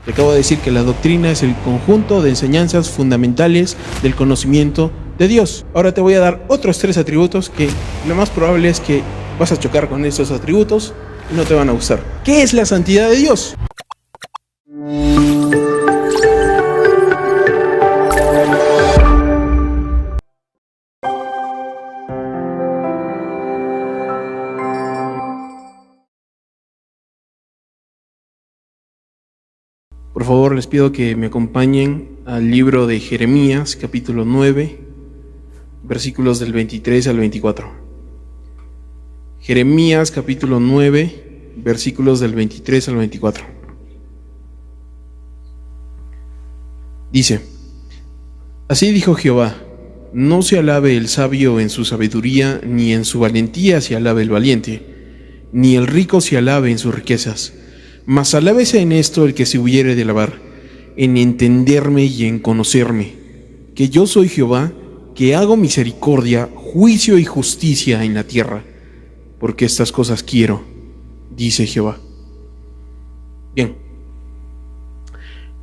Te acabo de decir que la doctrina es el conjunto de enseñanzas fundamentales del conocimiento de Dios. Ahora te voy a dar otros 3 atributos que lo más probable es que vas a chocar con estos atributos y no te van a gustar. ¿Qué es la santidad de Dios? Por favor, les pido que me acompañen al libro de Jeremías, capítulo 9, versículos del 23 al 24. Jeremías, capítulo 9, versículos del 23 al 24. Dice: Así dijo Jehová: no se alabe el sabio en su sabiduría, ni en su valentía se alabe el valiente, ni el rico se alabe en sus riquezas. Mas alábese en esto el que se hubiere de alabar, en entenderme y en conocerme, que yo soy Jehová, que hago misericordia, juicio y justicia en la tierra, porque estas cosas quiero, dice Jehová. Bien,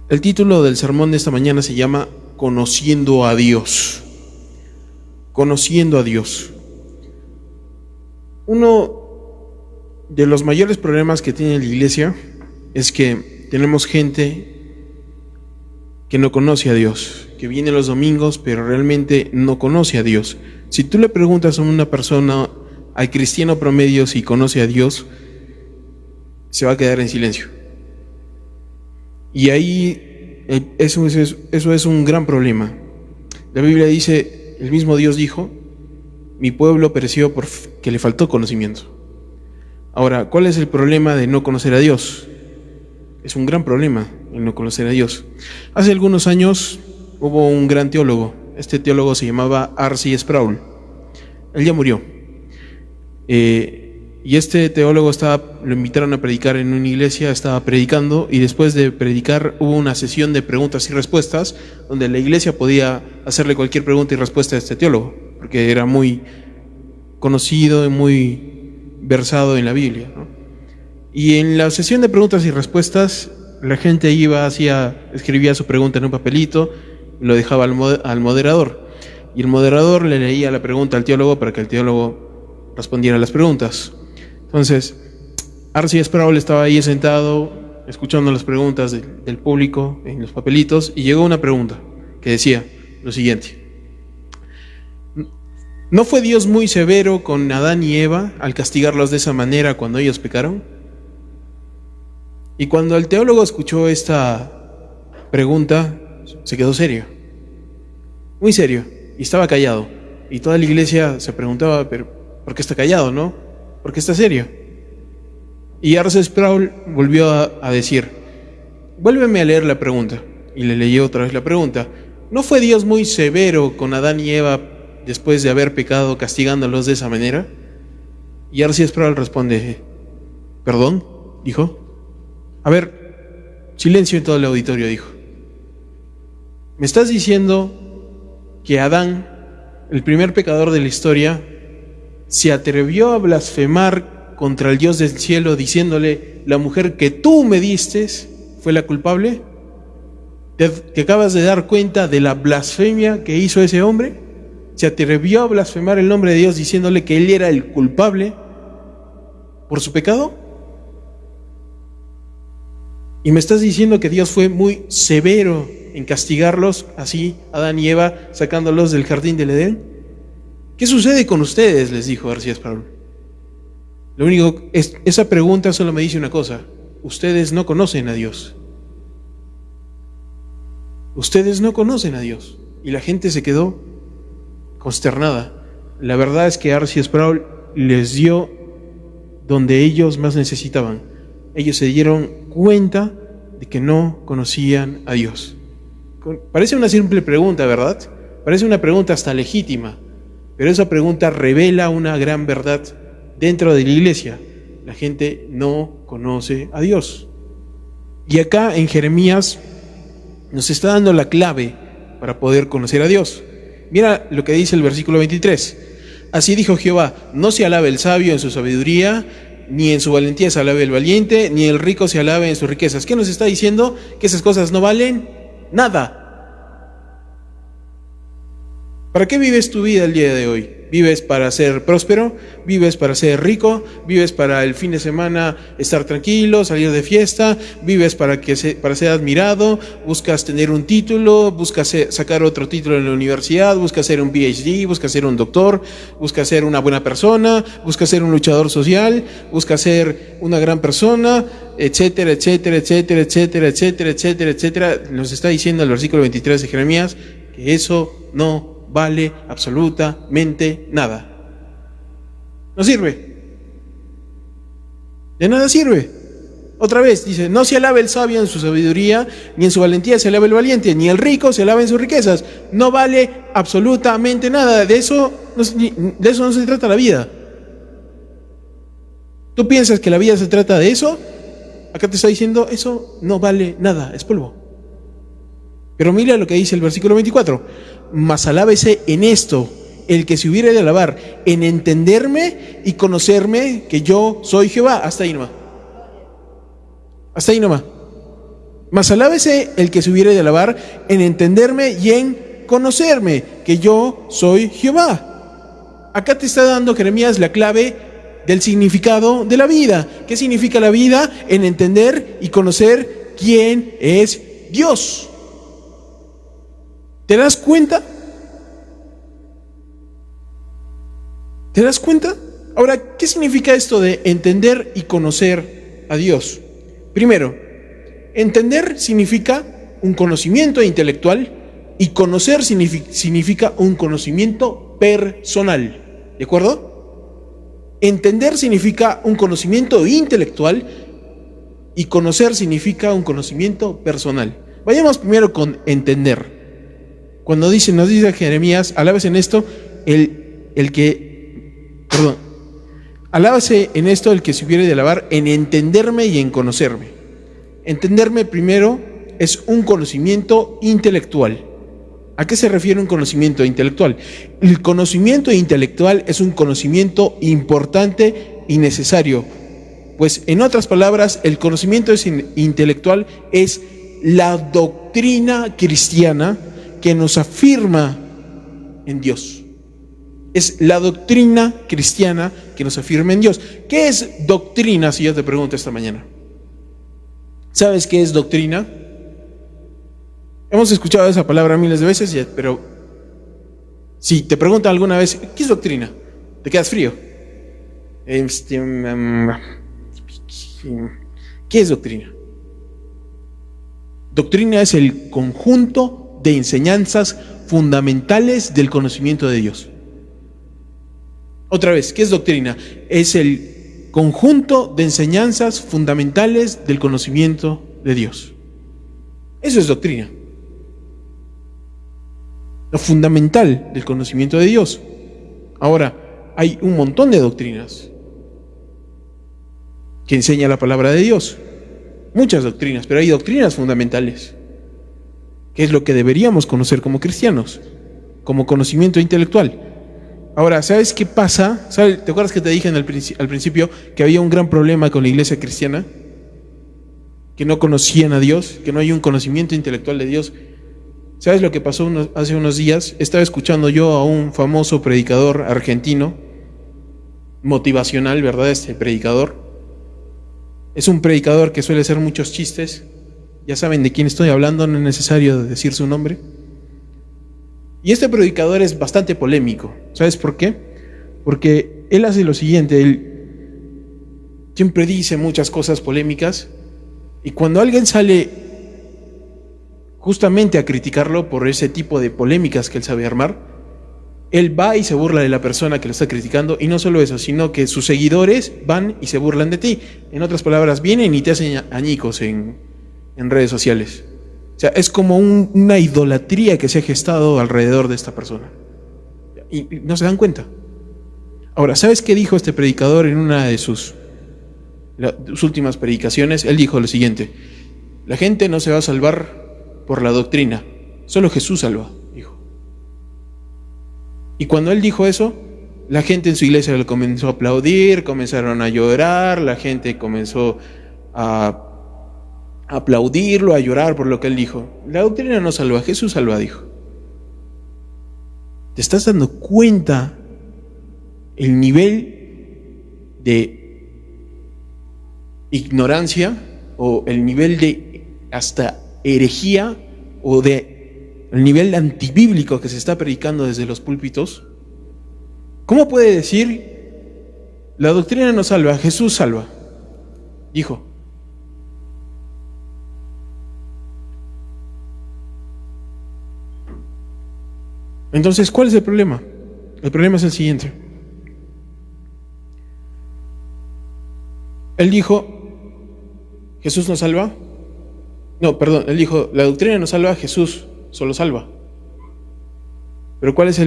el título del sermón de esta mañana se llama Conociendo a Dios. Conociendo a Dios. Uno de los mayores problemas que tiene la iglesia es que tenemos gente que no conoce a Dios, que viene los domingos pero realmente no conoce a Dios. Si tú le preguntas a una persona, al cristiano promedio, si conoce a Dios, se va a quedar en silencio. Y ahí eso es un gran problema. La Biblia dice, el mismo Dios dijo: mi pueblo pereció porque le faltó conocimiento. Ahora, ¿cuál es el problema de no conocer a Dios? Es un gran problema el no conocer a Dios. Hace algunos años hubo un gran teólogo. Este teólogo se llamaba R.C. Sproul. Él ya murió. Y este teólogo lo invitaron a predicar en una iglesia, estaba predicando, y después de predicar hubo una sesión de preguntas y respuestas, donde la iglesia podía hacerle cualquier pregunta y respuesta a este teólogo, porque era muy conocido y muy versado en la Biblia, ¿no? Y en la sesión de preguntas y respuestas, la gente iba, escribía su pregunta en un papelito y lo dejaba al moderador. Y el moderador le leía la pregunta al teólogo para que el teólogo respondiera a las preguntas. Entonces, R.C. Sproul estaba ahí sentado, escuchando las preguntas del público en los papelitos, y llegó una pregunta que decía lo siguiente: ¿no fue Dios muy severo con Adán y Eva al castigarlos de esa manera cuando ellos pecaron? Y cuando el teólogo escuchó esta pregunta, se quedó serio, muy serio, y estaba callado. Y toda la iglesia se preguntaba: ¿pero por qué está callado, no? ¿Por qué está serio? Y R.C. Sproul volvió a decir: vuélveme a leer la pregunta. Y le leyó otra vez la pregunta: ¿no fue Dios muy severo con Adán y Eva después de haber pecado, castigándolos de esa manera? Y R.C. Sproul responde: ¿perdón? Dijo. A ver, silencio en todo el auditorio, dijo. ¿Me estás diciendo que Adán, el primer pecador de la historia, se atrevió a blasfemar contra el Dios del cielo diciéndole: la mujer que tú me diste fue la culpable? ¿Te acabas de dar cuenta de la blasfemia que hizo ese hombre? Se atrevió a blasfemar el nombre de Dios diciéndole que él era el culpable por su pecado. Y me estás diciendo que Dios fue muy severo en castigarlos así, Adán y Eva, sacándolos del jardín del Edén. ¿Qué sucede con ustedes?, les dijo R.C. Sproul. Lo único es, esa pregunta solo me dice una cosa: ustedes no conocen a Dios. Ustedes no conocen a Dios. Y la gente se quedó consternada. La verdad es que R.C. Sproul les dio donde ellos más necesitaban. Ellos se dieron cuenta de que no conocían a Dios. Parece una simple pregunta, ¿verdad? Parece una pregunta hasta legítima, pero esa pregunta revela una gran verdad dentro de la iglesia. La gente no conoce a Dios. Y acá en Jeremías nos está dando la clave para poder conocer a Dios. Mira lo que dice el versículo 23. Así dijo Jehová: no se alabe el sabio en su sabiduría, ni en su valentía se alabe el valiente, ni el rico se alabe en sus riquezas. ¿Qué nos está diciendo? Que esas cosas no valen nada. ¿Para qué vives tu vida el día de hoy? ¿Vives para ser próspero? ¿Vives para ser rico? ¿Vives para el fin de semana estar tranquilo, salir de fiesta? ¿Vives para ser admirado? ¿Buscas tener un título? ¿Buscas sacar otro título en la universidad? ¿Buscas ser un PhD? ¿Buscas ser un doctor? ¿Buscas ser una buena persona? ¿Buscas ser un luchador social? ¿Buscas ser una gran persona? Etcétera, etcétera, etcétera, etcétera, etcétera, etcétera, etcétera. Nos está diciendo el versículo 23 de Jeremías que eso no vale absolutamente nada. No sirve. De nada sirve. Otra vez dice, no se alabe el sabio en su sabiduría, ni en su valentía se alabe el valiente, ni el rico se alabe en sus riquezas. No vale absolutamente nada. De eso no se trata la vida. ¿Tú piensas que la vida se trata de eso? Acá te está diciendo, eso no vale nada, es polvo. Pero mira lo que dice el versículo 24. Mas alábese en esto el que se hubiere de alabar, en entenderme y conocerme que yo soy Jehová. Hasta ahí nomás. Hasta ahí nomás. Mas alábese el que se hubiere de alabar, en entenderme y en conocerme que yo soy Jehová. Acá te está dando Jeremías la clave del significado de la vida. ¿Qué significa la vida? En entender y conocer quién es Dios. ¿Te das cuenta? ¿Te das cuenta? Ahora, ¿qué significa esto de entender y conocer a Dios? Primero, entender significa un conocimiento intelectual y conocer significa un conocimiento personal. ¿De acuerdo? Entender significa un conocimiento intelectual y conocer significa un conocimiento personal. Vayamos primero con entender. Cuando nos dice Jeremías, alábese en esto alábase en esto el que se hubiere de alabar, en entenderme y en conocerme. Entenderme primero es un conocimiento intelectual. ¿A qué se refiere un conocimiento intelectual? El conocimiento intelectual es un conocimiento importante y necesario. Pues en otras palabras, el conocimiento intelectual es la doctrina cristiana que nos afirma en Dios. Es la doctrina cristiana que nos afirma en Dios. ¿Qué es doctrina? Si yo te pregunto esta mañana. ¿Sabes qué es doctrina? Hemos escuchado esa palabra miles de veces, pero si te preguntan alguna vez, ¿qué es doctrina? Te quedas frío. ¿Qué es doctrina? Doctrina es el conjunto de enseñanzas fundamentales del conocimiento de Dios. Otra vez, ¿qué es doctrina? Es el conjunto de enseñanzas fundamentales del conocimiento de Dios. Eso es doctrina. Lo fundamental del conocimiento de Dios. Ahora, hay un montón de doctrinas que enseña la palabra de Dios. Muchas doctrinas, pero hay doctrinas fundamentales, que es lo que deberíamos conocer como cristianos, como conocimiento intelectual. Ahora, ¿sabes qué pasa? ¿Te acuerdas que te dije al principio que había un gran problema con la iglesia cristiana? Que no conocían a Dios, que no hay un conocimiento intelectual de Dios. ¿Sabes lo que pasó hace unos días? Estaba escuchando yo a un famoso predicador argentino, motivacional, ¿verdad? Este predicador. Es un predicador que suele hacer muchos chistes. Ya saben de quién estoy hablando, no es necesario decir su nombre. Y este predicador es bastante polémico. ¿Sabes por qué? Porque él hace lo siguiente, él siempre dice muchas cosas polémicas, y cuando alguien sale justamente a criticarlo por ese tipo de polémicas que él sabe armar, él va y se burla de la persona que lo está criticando, y no solo eso, sino que sus seguidores van y se burlan de ti. En otras palabras, vienen y te hacen añicos en redes sociales. O sea, es como una idolatría que se ha gestado alrededor de esta persona. Y no se dan cuenta. Ahora, ¿sabes qué dijo este predicador en una de sus últimas predicaciones? Él dijo lo siguiente: la gente no se va a salvar por la doctrina, solo Jesús salva, dijo. Y cuando él dijo eso, la gente en su iglesia le comenzó a aplaudir, comenzaron a llorar, la gente comenzó a aplaudirlo, a llorar por lo que él dijo. La doctrina no salva, Jesús salva, dijo. ¿Te estás dando cuenta el nivel de ignorancia o el nivel de hasta herejía o de el nivel antibíblico que se está predicando desde los púlpitos? ¿Cómo puede decir la doctrina no salva, Jesús salva? Dijo. Entonces, ¿cuál es el problema? El problema es el siguiente. Él dijo, Jesús no salva. No, perdón, él dijo, la doctrina no salva, Jesús solo salva. Pero ¿cuál es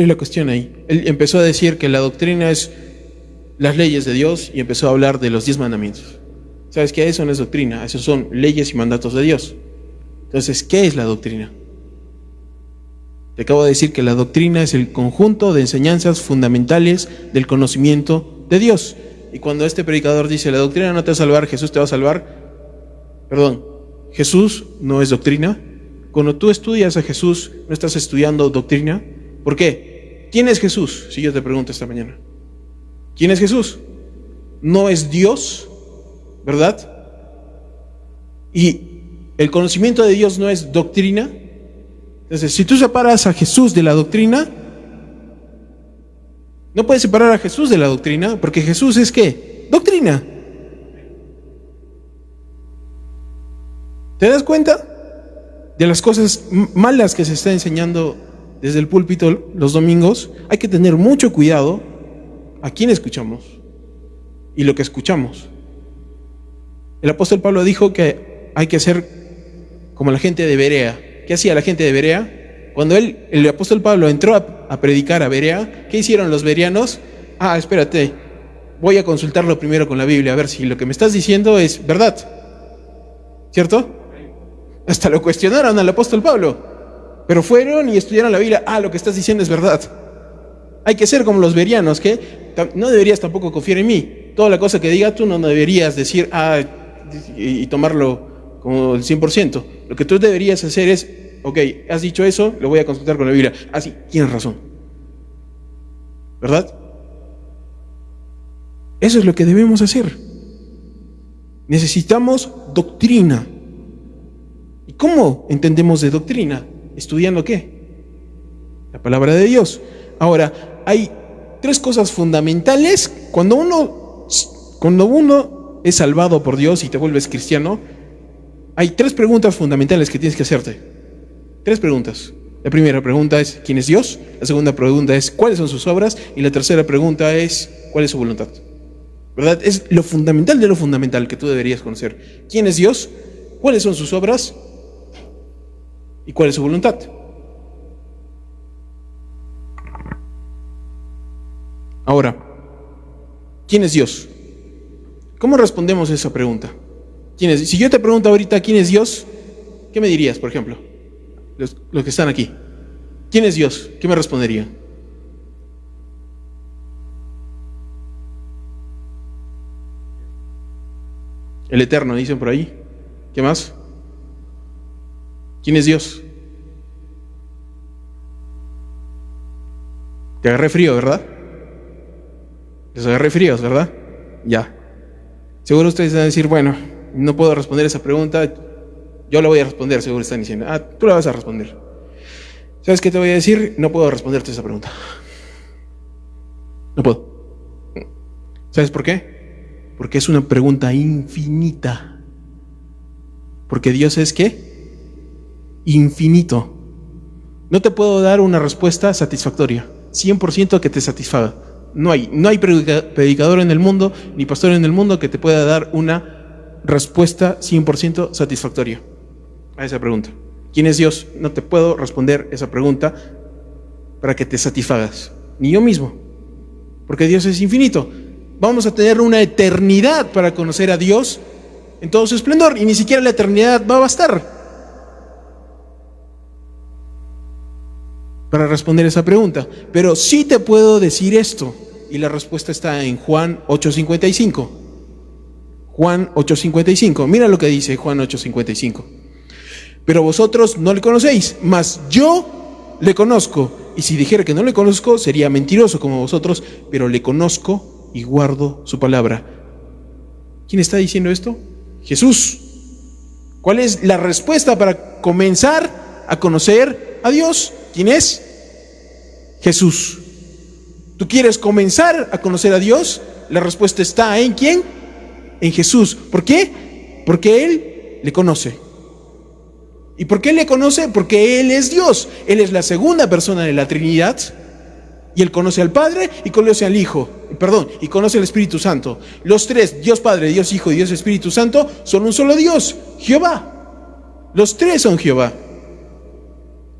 la cuestión ahí? Él empezó a decir que la doctrina es las leyes de Dios y empezó a hablar de los 10 mandamientos. ¿Sabes qué? Eso no es doctrina, eso son leyes y mandatos de Dios. Entonces, ¿qué es la doctrina? Te acabo de decir que la doctrina es el conjunto de enseñanzas fundamentales del conocimiento de Dios. Y cuando este predicador dice, la doctrina no te va a salvar, Jesús te va a salvar, perdón, Jesús no es doctrina. Cuando tú estudias a Jesús, no estás estudiando doctrina. ¿Por qué? ¿Quién es Jesús? Si yo te pregunto esta mañana. ¿Quién es Jesús? No es Dios, ¿verdad? Y el conocimiento de Dios no es doctrina. Entonces, si tú separas a Jesús de la doctrina, no puedes separar a Jesús de la doctrina, porque Jesús es ¿qué? Doctrina. ¿Te das cuenta de las cosas malas que se está enseñando desde el púlpito los domingos? Hay que tener mucho cuidado a quién escuchamos y lo que escuchamos. El apóstol Pablo dijo que hay que ser como la gente de Berea. ¿Qué hacía la gente de Berea? Cuando el apóstol Pablo entró a predicar a Berea, ¿qué hicieron los bereanos? Espérate, voy a consultarlo primero con la Biblia, a ver si lo que me estás diciendo es verdad. ¿Cierto? Hasta lo cuestionaron al apóstol Pablo, pero fueron y estudiaron la Biblia. Lo que estás diciendo es verdad. Hay que ser como los bereanos, que no deberías tampoco confiar en mí. Toda la cosa que diga tú no deberías decir y tomarlo como el 100%. Lo que tú deberías hacer es, ok, has dicho eso, lo voy a consultar con la Biblia. Sí, tienes razón. ¿Verdad? Eso es lo que debemos hacer. Necesitamos doctrina. ¿Y cómo entendemos de doctrina? ¿Estudiando qué? La palabra de Dios. Ahora, hay 3 cosas fundamentales cuando uno es salvado por Dios y te vuelves cristiano. Hay 3 preguntas fundamentales que tienes que hacerte. 3 preguntas. La primera pregunta es, ¿quién es Dios? La segunda pregunta es, ¿cuáles son sus obras? Y la tercera pregunta es, ¿cuál es su voluntad? ¿Verdad? Es lo fundamental de lo fundamental que tú deberías conocer. ¿Quién es Dios? ¿Cuáles son sus obras? ¿Y cuál es su voluntad? Ahora, ¿quién es Dios? ¿Cómo respondemos a esa pregunta? ¿Quién es? Si yo te pregunto ahorita quién es Dios, ¿qué me dirías, por ejemplo? Los que están aquí. ¿Quién es Dios? ¿Qué me responderían? El Eterno, dicen por ahí. ¿Qué más? ¿Quién es Dios? Te agarré frío, ¿verdad? Les agarré fríos, ¿verdad? Ya. Seguro ustedes van a decir, bueno, no puedo responder esa pregunta, yo la voy a responder, seguro están diciendo. Tú la vas a responder. ¿Sabes qué te voy a decir? No puedo responderte esa pregunta. No puedo. ¿Sabes por qué? Porque es una pregunta infinita. Porque Dios es ¿qué? Infinito. No te puedo dar una respuesta satisfactoria, 100% que te satisfaga. No hay predicador en el mundo, ni pastor en el mundo que te pueda dar una respuesta 100% satisfactoria a esa pregunta. ¿Quién es Dios? No te puedo responder esa pregunta para que te satisfagas, ni yo mismo, porque Dios es infinito. Vamos a tener una eternidad para conocer a Dios en todo su esplendor, y ni siquiera la eternidad va a bastar. para responder esa pregunta, pero sí te puedo decir esto, y la respuesta está en Juan 8:55. Juan 8:55, mira lo que dice Juan 8:55. Pero vosotros no le conocéis, mas yo le conozco, y si dijera que no le conozco, sería mentiroso como vosotros, pero le conozco y guardo su palabra. ¿Quién está diciendo esto? Jesús. ¿Cuál es la respuesta para comenzar a conocer a Dios? ¿Quién es? Jesús. ¿Tú quieres comenzar a conocer a Dios? La respuesta está ¿en quién? En Jesús. ¿Por qué? Porque Él le conoce. ¿Y por qué le conoce? Porque Él es Dios. Él es la segunda persona de la Trinidad. Y Él conoce al Padre y conoce al Hijo. Y conoce al Espíritu Santo. Los tres, Dios Padre, Dios Hijo y Dios Espíritu Santo, son un solo Dios, Jehová. Los tres son Jehová.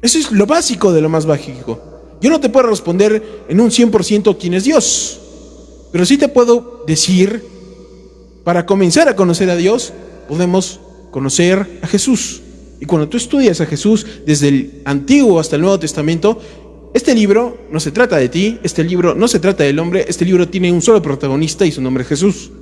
Eso es lo básico de lo más básico. Yo no te puedo responder en un 100% quién es Dios. Pero sí te puedo decir, para comenzar a conocer a Dios, podemos conocer a Jesús. Y cuando tú estudias a Jesús desde el Antiguo hasta el Nuevo Testamento, este libro no se trata de ti, este libro no se trata del hombre, este libro tiene un solo protagonista y su nombre es Jesús.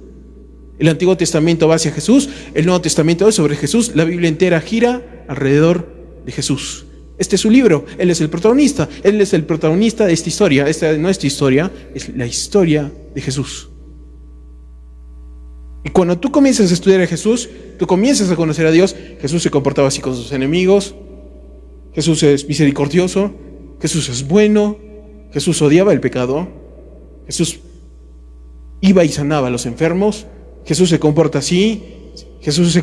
El Antiguo Testamento va hacia Jesús, el Nuevo Testamento es sobre Jesús, la Biblia entera gira alrededor de Jesús. Este es su libro, Él es el protagonista de esta historia. Esta no es tu historia, es la historia de Jesús. Y cuando tú comienzas a estudiar a Jesús, tú comienzas a conocer a Dios. Jesús se comportaba así con sus enemigos, Jesús es misericordioso, Jesús es bueno, Jesús odiaba el pecado, Jesús iba y sanaba a los enfermos, Jesús se comporta así, Jesús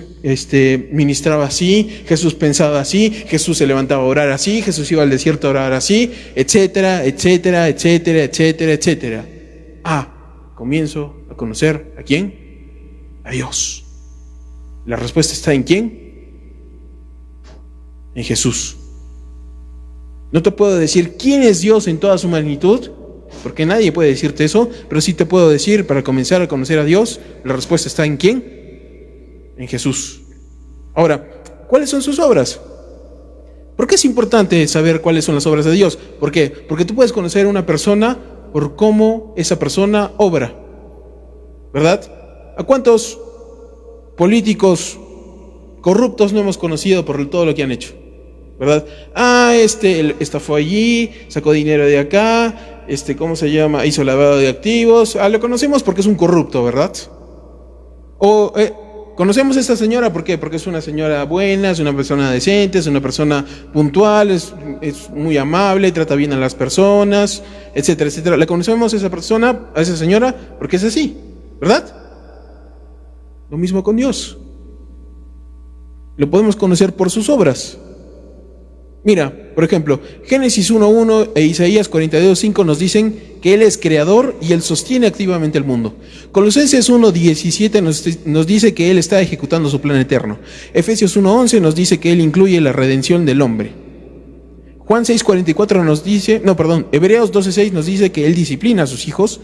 ministraba así, Jesús pensaba así, Jesús se levantaba a orar así, Jesús iba al desierto a orar así, etcétera, etcétera, etcétera, etcétera, etcétera. Comienzo a conocer ¿a quién? A Dios. La respuesta está ¿en quién? En Jesús. No te puedo decir quién es Dios en toda su magnitud, porque nadie puede decirte eso, pero sí te puedo decir, para comenzar a conocer a Dios, la respuesta está ¿en quién? En Jesús. Ahora, ¿cuáles son sus obras? ¿Por qué es importante saber cuáles son las obras de Dios? ¿Por qué? Porque tú puedes conocer a una persona por cómo esa persona obra, ¿verdad? ¿A cuántos políticos corruptos no hemos conocido por todo lo que han hecho? ¿Verdad? Esta fue allí, sacó dinero de acá, ¿cómo se llama? Hizo lavado de activos. Lo conocemos porque es un corrupto, ¿verdad? O conocemos a esta señora, ¿por qué? Porque es una señora buena, es una persona decente, es una persona puntual, es muy amable, trata bien a las personas, etcétera, etcétera. Le conocemos a esa persona, a esa señora, porque es así, ¿verdad? Lo mismo con Dios. Lo podemos conocer por sus obras. Mira, por ejemplo, Génesis 1:1 e Isaías 42:5 nos dicen que Él es creador y Él sostiene activamente el mundo. Colosenses 1:17 nos dice que Él está ejecutando su plan eterno. Efesios 1:11 nos dice que Él incluye la redención del hombre. Juan 6:44 nos dice, Hebreos 12:6 nos dice que Él disciplina a sus hijos.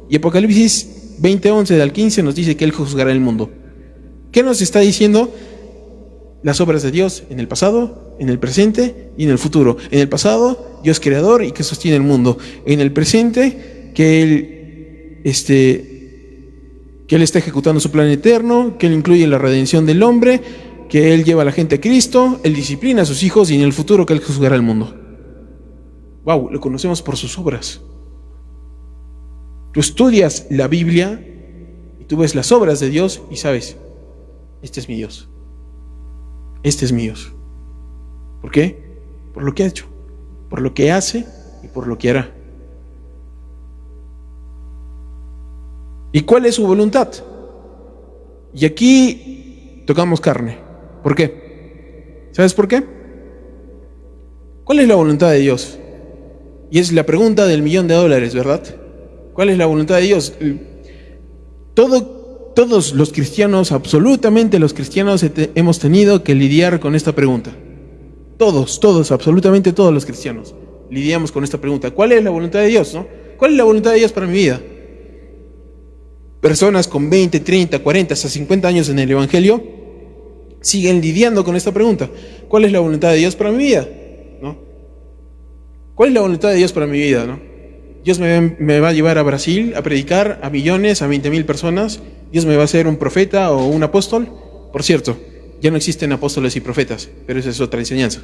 Y Apocalipsis 20:11 al 15 nos dice que Él juzgará el mundo. ¿Qué nos está diciendo? Las obras de Dios en el pasado, en el presente y en el futuro. En el pasado, Dios creador y que sostiene el mundo. En el presente, que Él está ejecutando su plan eterno, que Él incluye la redención del hombre, que Él lleva a la gente a Cristo, Él disciplina a sus hijos y en el futuro que Él juzgará el mundo. Wow, lo conocemos por sus obras. Tú estudias la Biblia y tú ves las obras de Dios y sabes, este es mi Dios. Este es mi Dios. ¿Por qué? Por lo que ha hecho, por lo que hace y por lo que hará. ¿Y cuál es su voluntad? Y aquí tocamos carne. ¿Por qué? ¿Sabes por qué? ¿Cuál es la voluntad de Dios? Y es la pregunta del $1.000.000, ¿verdad? ¿Cuál es la voluntad de Dios? Todos los cristianos, absolutamente los cristianos, hemos tenido que lidiar con esta pregunta. Todos, absolutamente todos los cristianos lidiamos con esta pregunta. ¿Cuál es la voluntad de Dios, no? ¿Cuál es la voluntad de Dios para mi vida? Personas con 20, 30, 40, hasta 50 años en el Evangelio siguen lidiando con esta pregunta. ¿Cuál es la voluntad de Dios para mi vida? ¿No? ¿Cuál es la voluntad de Dios para mi vida, no? Dios me va a llevar a Brasil a predicar a millones, a 20,000 personas. Dios me va a hacer un profeta o un apóstol. Por cierto, ya no existen apóstoles y profetas, pero esa es otra enseñanza.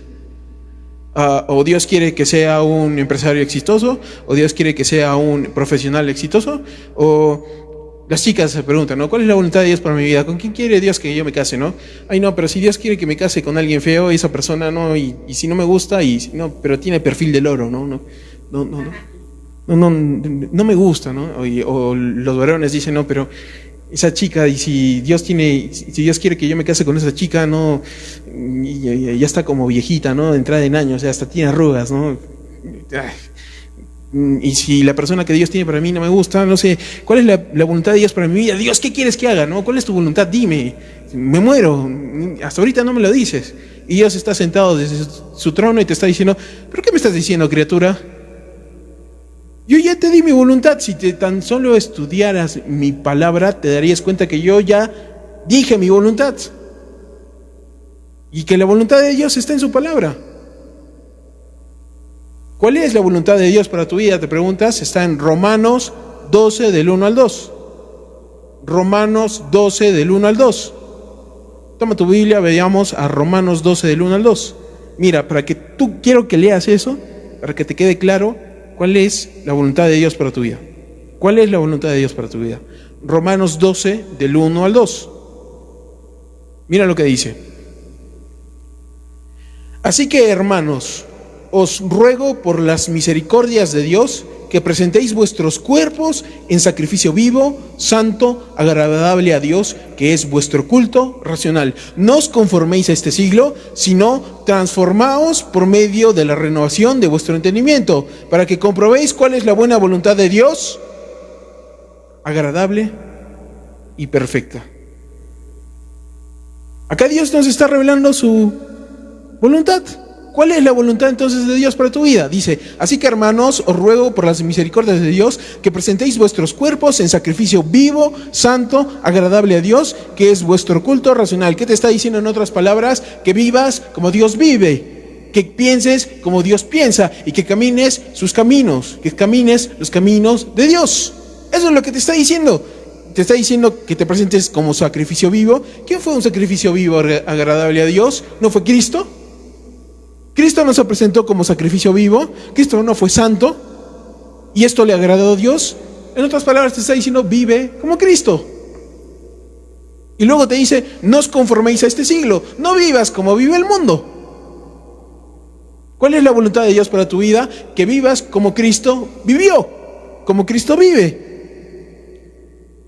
O Dios quiere que sea un empresario exitoso, o Dios quiere que sea un profesional exitoso, o las chicas se preguntan, ¿no? ¿Cuál es la voluntad de Dios para mi vida? ¿Con quién quiere Dios que yo me case, no? Ay, no, pero si Dios quiere que me case con alguien feo, esa persona no, y si no me gusta, no, pero tiene perfil del oro, no me gusta, ¿no? O los varones dicen, no, pero esa chica, y si Dios quiere que yo me case con esa chica, no, ya está como viejita, ¿no? Entrada en años, o sea, hasta tiene arrugas, ¿no? Y si la persona que Dios tiene para mí no me gusta, no sé, ¿cuál es la voluntad de Dios para mi vida? Dios, ¿qué quieres que haga, no? ¿Cuál es tu voluntad? Dime, me muero, hasta ahorita no me lo dices. Y Dios está sentado desde su trono y te está diciendo, ¿pero qué me estás diciendo, criatura? Yo ya te di mi voluntad. Si tan solo estudiaras mi palabra, te darías cuenta que yo ya dije mi voluntad. Y que la voluntad de Dios está en su palabra. ¿Cuál es la voluntad de Dios para tu vida? Te preguntas. Está en Romanos 12 del 1 al 2. Romanos 12 del 1 al 2. Toma tu Biblia, veamos a Romanos 12 del 1 al 2. Mira, quiero que leas eso, para que te quede claro cuál es la voluntad de Dios para tu vida. ¿Cuál es la voluntad de Dios para tu vida? Romanos 12 del 1 al 2. Mira lo que dice. Así que, hermanos, os ruego por las misericordias de Dios que presentéis vuestros cuerpos en sacrificio vivo, santo, agradable a Dios, que es vuestro culto racional. No os conforméis a este siglo, sino transformaos por medio de la renovación de vuestro entendimiento, para que comprobéis cuál es la buena voluntad de Dios, agradable y perfecta. Acá Dios nos está revelando su voluntad. ¿Cuál es la voluntad entonces de Dios para tu vida? Dice, así que, hermanos, os ruego por las misericordias de Dios que presentéis vuestros cuerpos en sacrificio vivo, santo, agradable a Dios, que es vuestro culto racional. ¿Qué te está diciendo en otras palabras? Que vivas como Dios vive, que pienses como Dios piensa y que camines sus caminos, que camines los caminos de Dios. Eso es lo que te está diciendo. Te está diciendo que te presentes como sacrificio vivo. ¿Quién fue un sacrificio vivo agradable a Dios? ¿No fue Cristo? Cristo no se presentó como sacrificio vivo. Cristo no fue santo y esto le agradó a Dios. En otras palabras te está diciendo, vive como Cristo. Y luego te dice, no os conforméis a este siglo, no vivas como vive el mundo. ¿Cuál es la voluntad de Dios para tu vida? Que vivas como Cristo vivió, como Cristo vive.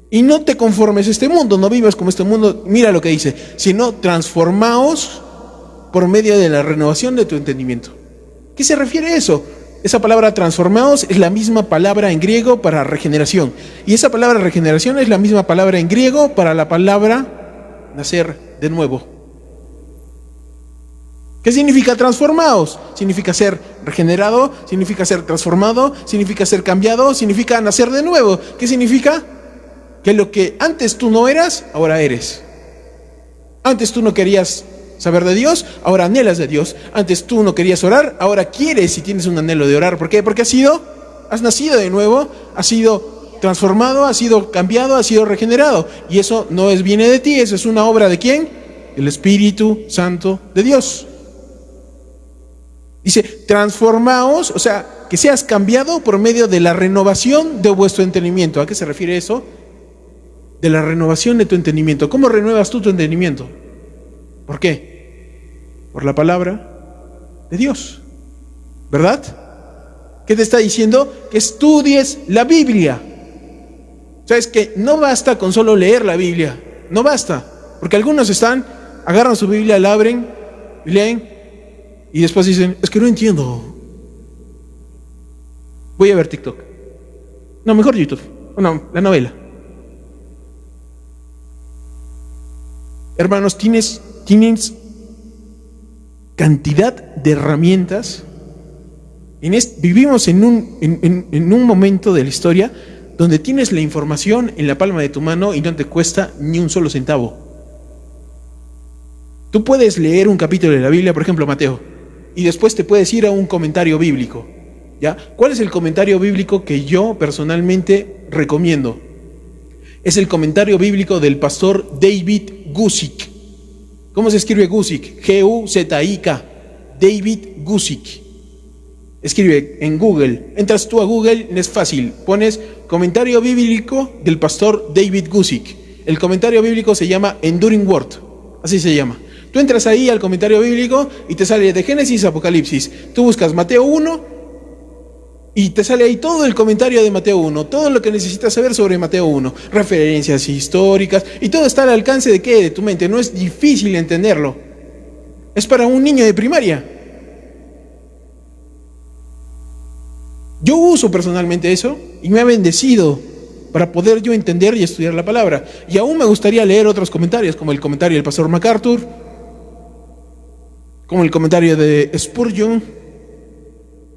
Y no te conformes a este mundo, no vivas como este mundo. Mira lo que dice, sino transformaos por medio de la renovación de tu entendimiento. ¿Qué se refiere a eso? Esa palabra transformados es la misma palabra en griego para regeneración. Y esa palabra regeneración es la misma palabra en griego para la palabra nacer de nuevo. ¿Qué significa transformados? Significa ser regenerado, significa ser transformado, significa ser cambiado, significa nacer de nuevo. ¿Qué significa? Que lo que antes tú no eras, ahora eres. Antes tú no querías saber de Dios, ahora anhelas de Dios. Antes tú no querías orar, ahora quieres y tienes un anhelo de orar. ¿Por qué? Porque has nacido de nuevo, has sido transformado, has sido cambiado, has sido regenerado. Y eso no viene de ti, eso es una obra ¿de quién? El Espíritu Santo de Dios. Dice, transformaos, o sea, que seas cambiado por medio de la renovación de vuestro entendimiento. ¿A qué se refiere eso? De la renovación de tu entendimiento. ¿Cómo renuevas tú tu entendimiento? ¿Por qué? Por la palabra de Dios, ¿verdad? ¿Qué te está diciendo? Que estudies la Biblia. ¿Sabes que no basta con solo leer la Biblia? No basta, porque algunos agarran su Biblia, la abren, leen y después dicen, es que no entiendo. Voy a ver TikTok. No, mejor YouTube. No, la novela. Hermanos, tienes cantidad de herramientas. Vivimos en un momento de la historia donde tienes la información en la palma de tu mano y no te cuesta ni un solo centavo. Tú puedes leer un capítulo de la Biblia, por ejemplo Mateo, y después te puedes ir a un comentario bíblico ¿Ya? ¿Cuál es el comentario bíblico que yo personalmente recomiendo? Es el comentario bíblico del pastor David Guzik. ¿Cómo se escribe Guzik? G-U-Z-I-K. David Guzik. Escribe en Google. Entras tú a Google, es fácil. Pones comentario bíblico del pastor David Guzik. El comentario bíblico se llama Enduring Word. Así se llama. Tú entras ahí al comentario bíblico y te sale de Génesis a Apocalipsis. Tú buscas Mateo 1 y te sale ahí todo el comentario de Mateo 1, todo lo que necesitas saber sobre Mateo 1, referencias históricas, y todo está al alcance de ¿qué? De tu mente. No es difícil entenderlo. Es para un niño de primaria. Yo uso personalmente eso y me ha bendecido para poder yo entender y estudiar la palabra. Y aún me gustaría leer otros comentarios, como el comentario del pastor MacArthur, como el comentario de Spurgeon,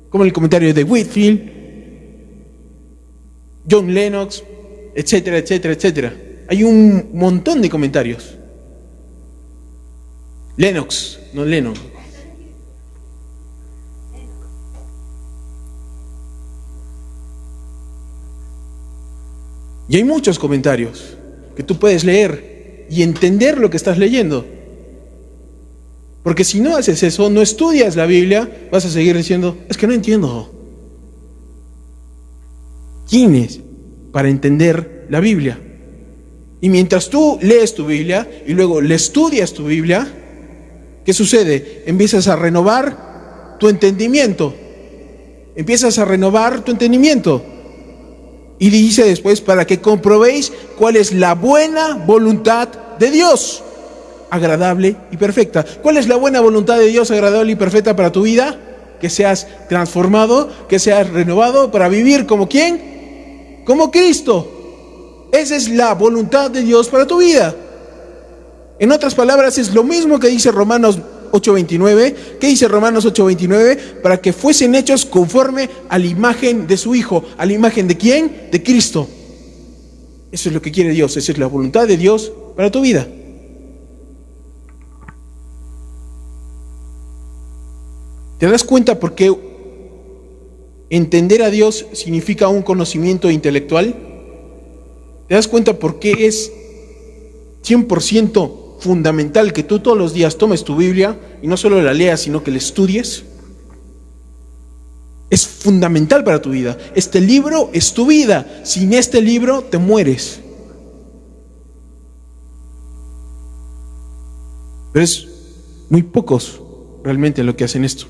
como el comentario de Whitefield, John Lennox, etcétera, etcétera, etcétera. Hay un montón de comentarios. Lennox, no Lennox. Y hay muchos comentarios que tú puedes leer y entender lo que estás leyendo. Porque si no haces eso, no estudias la Biblia, vas a seguir diciendo, es que no entiendo. ¿Quién es para entender la Biblia? Y mientras tú lees tu Biblia y luego le estudias tu Biblia, ¿qué sucede? Empiezas a renovar tu entendimiento. Empiezas a renovar tu entendimiento. Y dice después, para que comprobéis cuál es la buena voluntad de Dios, agradable y perfecta. ¿Cuál es la buena voluntad de Dios, agradable y perfecta para tu vida? Que seas transformado, que seas renovado para vivir como ¿quién? Como Cristo. Esa es la voluntad de Dios para tu vida. En otras palabras, es lo mismo que dice Romanos 8:29. ¿Qué dice Romanos 8:29? Para que fuesen hechos conforme a la imagen de su Hijo. ¿A la imagen de quién? De Cristo. Eso es lo que quiere Dios. Esa es la voluntad de Dios para tu vida. ¿Te das cuenta por qué entender a Dios significa un conocimiento intelectual? ¿Te das cuenta por qué es 100% fundamental que tú todos los días tomes tu Biblia y no solo la leas, sino que la estudies? Es fundamental para tu vida. Este libro es tu vida. Sin este libro te mueres. Pero es muy pocos realmente lo que hacen esto.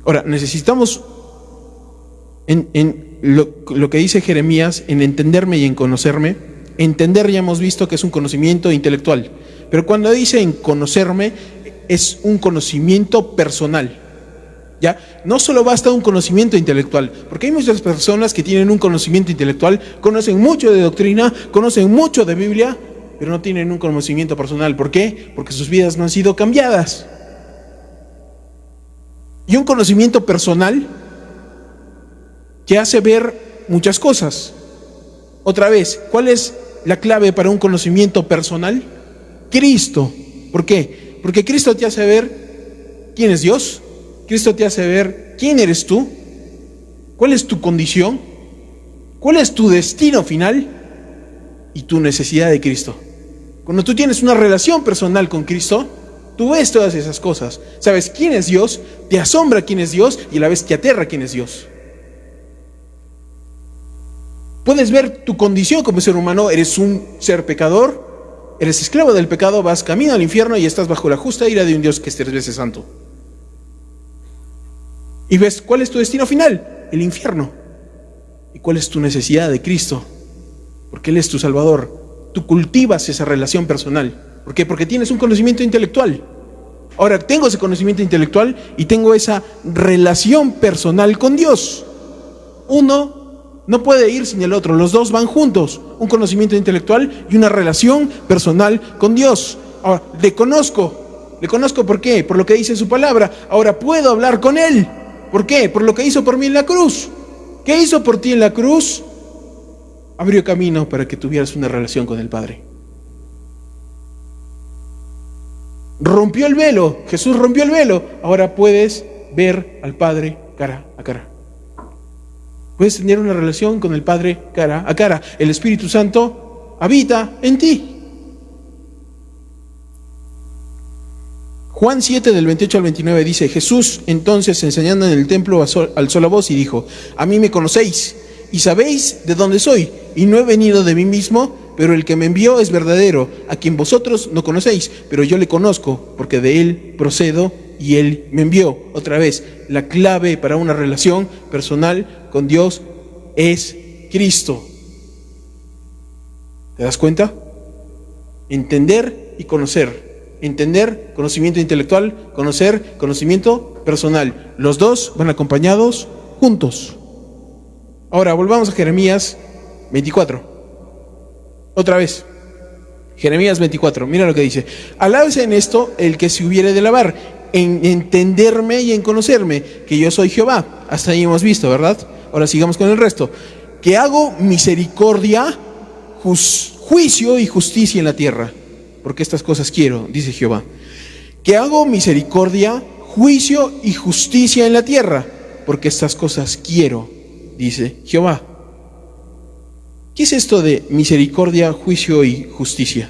Ahora, necesitamos en lo que dice Jeremías, en entenderme y en conocerme. Entender ya hemos visto que es un conocimiento intelectual. Pero cuando dice en conocerme, es un conocimiento personal. ¿Ya? No solo basta un conocimiento intelectual, porque hay muchas personas que tienen un conocimiento intelectual, conocen mucho de doctrina, conocen mucho de Biblia, pero no tienen un conocimiento personal. ¿Por qué? Porque sus vidas no han sido cambiadas. Y un conocimiento personal que hace ver muchas cosas. Otra vez, ¿cuál es la clave para un conocimiento personal? Cristo. ¿Por qué? Porque Cristo te hace ver quién es Dios. Cristo te hace ver quién eres tú. ¿Cuál es tu condición? ¿Cuál es tu destino final? Y tu necesidad de Cristo. Cuando tú tienes una relación personal con Cristo, tú ves todas esas cosas. Sabes quién es Dios, te asombra quién es Dios y a la vez te aterra quién es Dios. Puedes ver tu condición como ser humano. Eres un ser pecador, eres esclavo del pecado, vas camino al infierno y estás bajo la justa ira de un Dios que es 3 veces santo. Y ves cuál es tu destino final, el infierno. Y cuál es tu necesidad de Cristo, porque Él es tu Salvador. Tú cultivas esa relación personal. ¿Por qué? Porque tienes un conocimiento intelectual. Ahora tengo ese conocimiento intelectual y tengo esa relación personal con Dios. Uno no puede ir sin el otro, los dos van juntos. Un conocimiento intelectual y una relación personal con Dios. Ahora, le conozco ¿por qué? Por lo que dice su palabra. Ahora puedo hablar con Él. ¿Por qué? Por lo que hizo por mí en la cruz. ¿Qué hizo por ti en la cruz? Abrió camino para que tuvieras una relación con el Padre. Rompió el velo, Jesús rompió el velo. Ahora puedes ver al Padre cara a cara. Puedes tener una relación con el Padre cara a cara. El Espíritu Santo habita en ti. Juan 7, del 28 al 29 dice: Jesús entonces, enseñando en el templo, alzó la voz y dijo: a mí me conocéis y sabéis de dónde soy, y no he venido de mí mismo, pero el que me envió es verdadero, a quien vosotros no conocéis, pero yo le conozco, porque de él procedo y él me envió. Otra vez, la clave para una relación personal con Dios es Cristo. ¿Te das cuenta? Entender y conocer. Entender, conocimiento intelectual; conocer, conocimiento personal. Los dos van acompañados juntos. Ahora volvamos a Jeremías 24. Otra vez, Jeremías 24, mira lo que dice: alábese en esto el que se hubiere de alabar, en entenderme y en conocerme, que yo soy Jehová. Hasta ahí hemos visto, ¿verdad? Ahora sigamos con el resto. Que hago misericordia, juicio y justicia en la tierra, porque estas cosas quiero, dice Jehová. Que hago misericordia, juicio y justicia en la tierra, porque estas cosas quiero, dice Jehová. ¿Qué es esto de misericordia, juicio y justicia?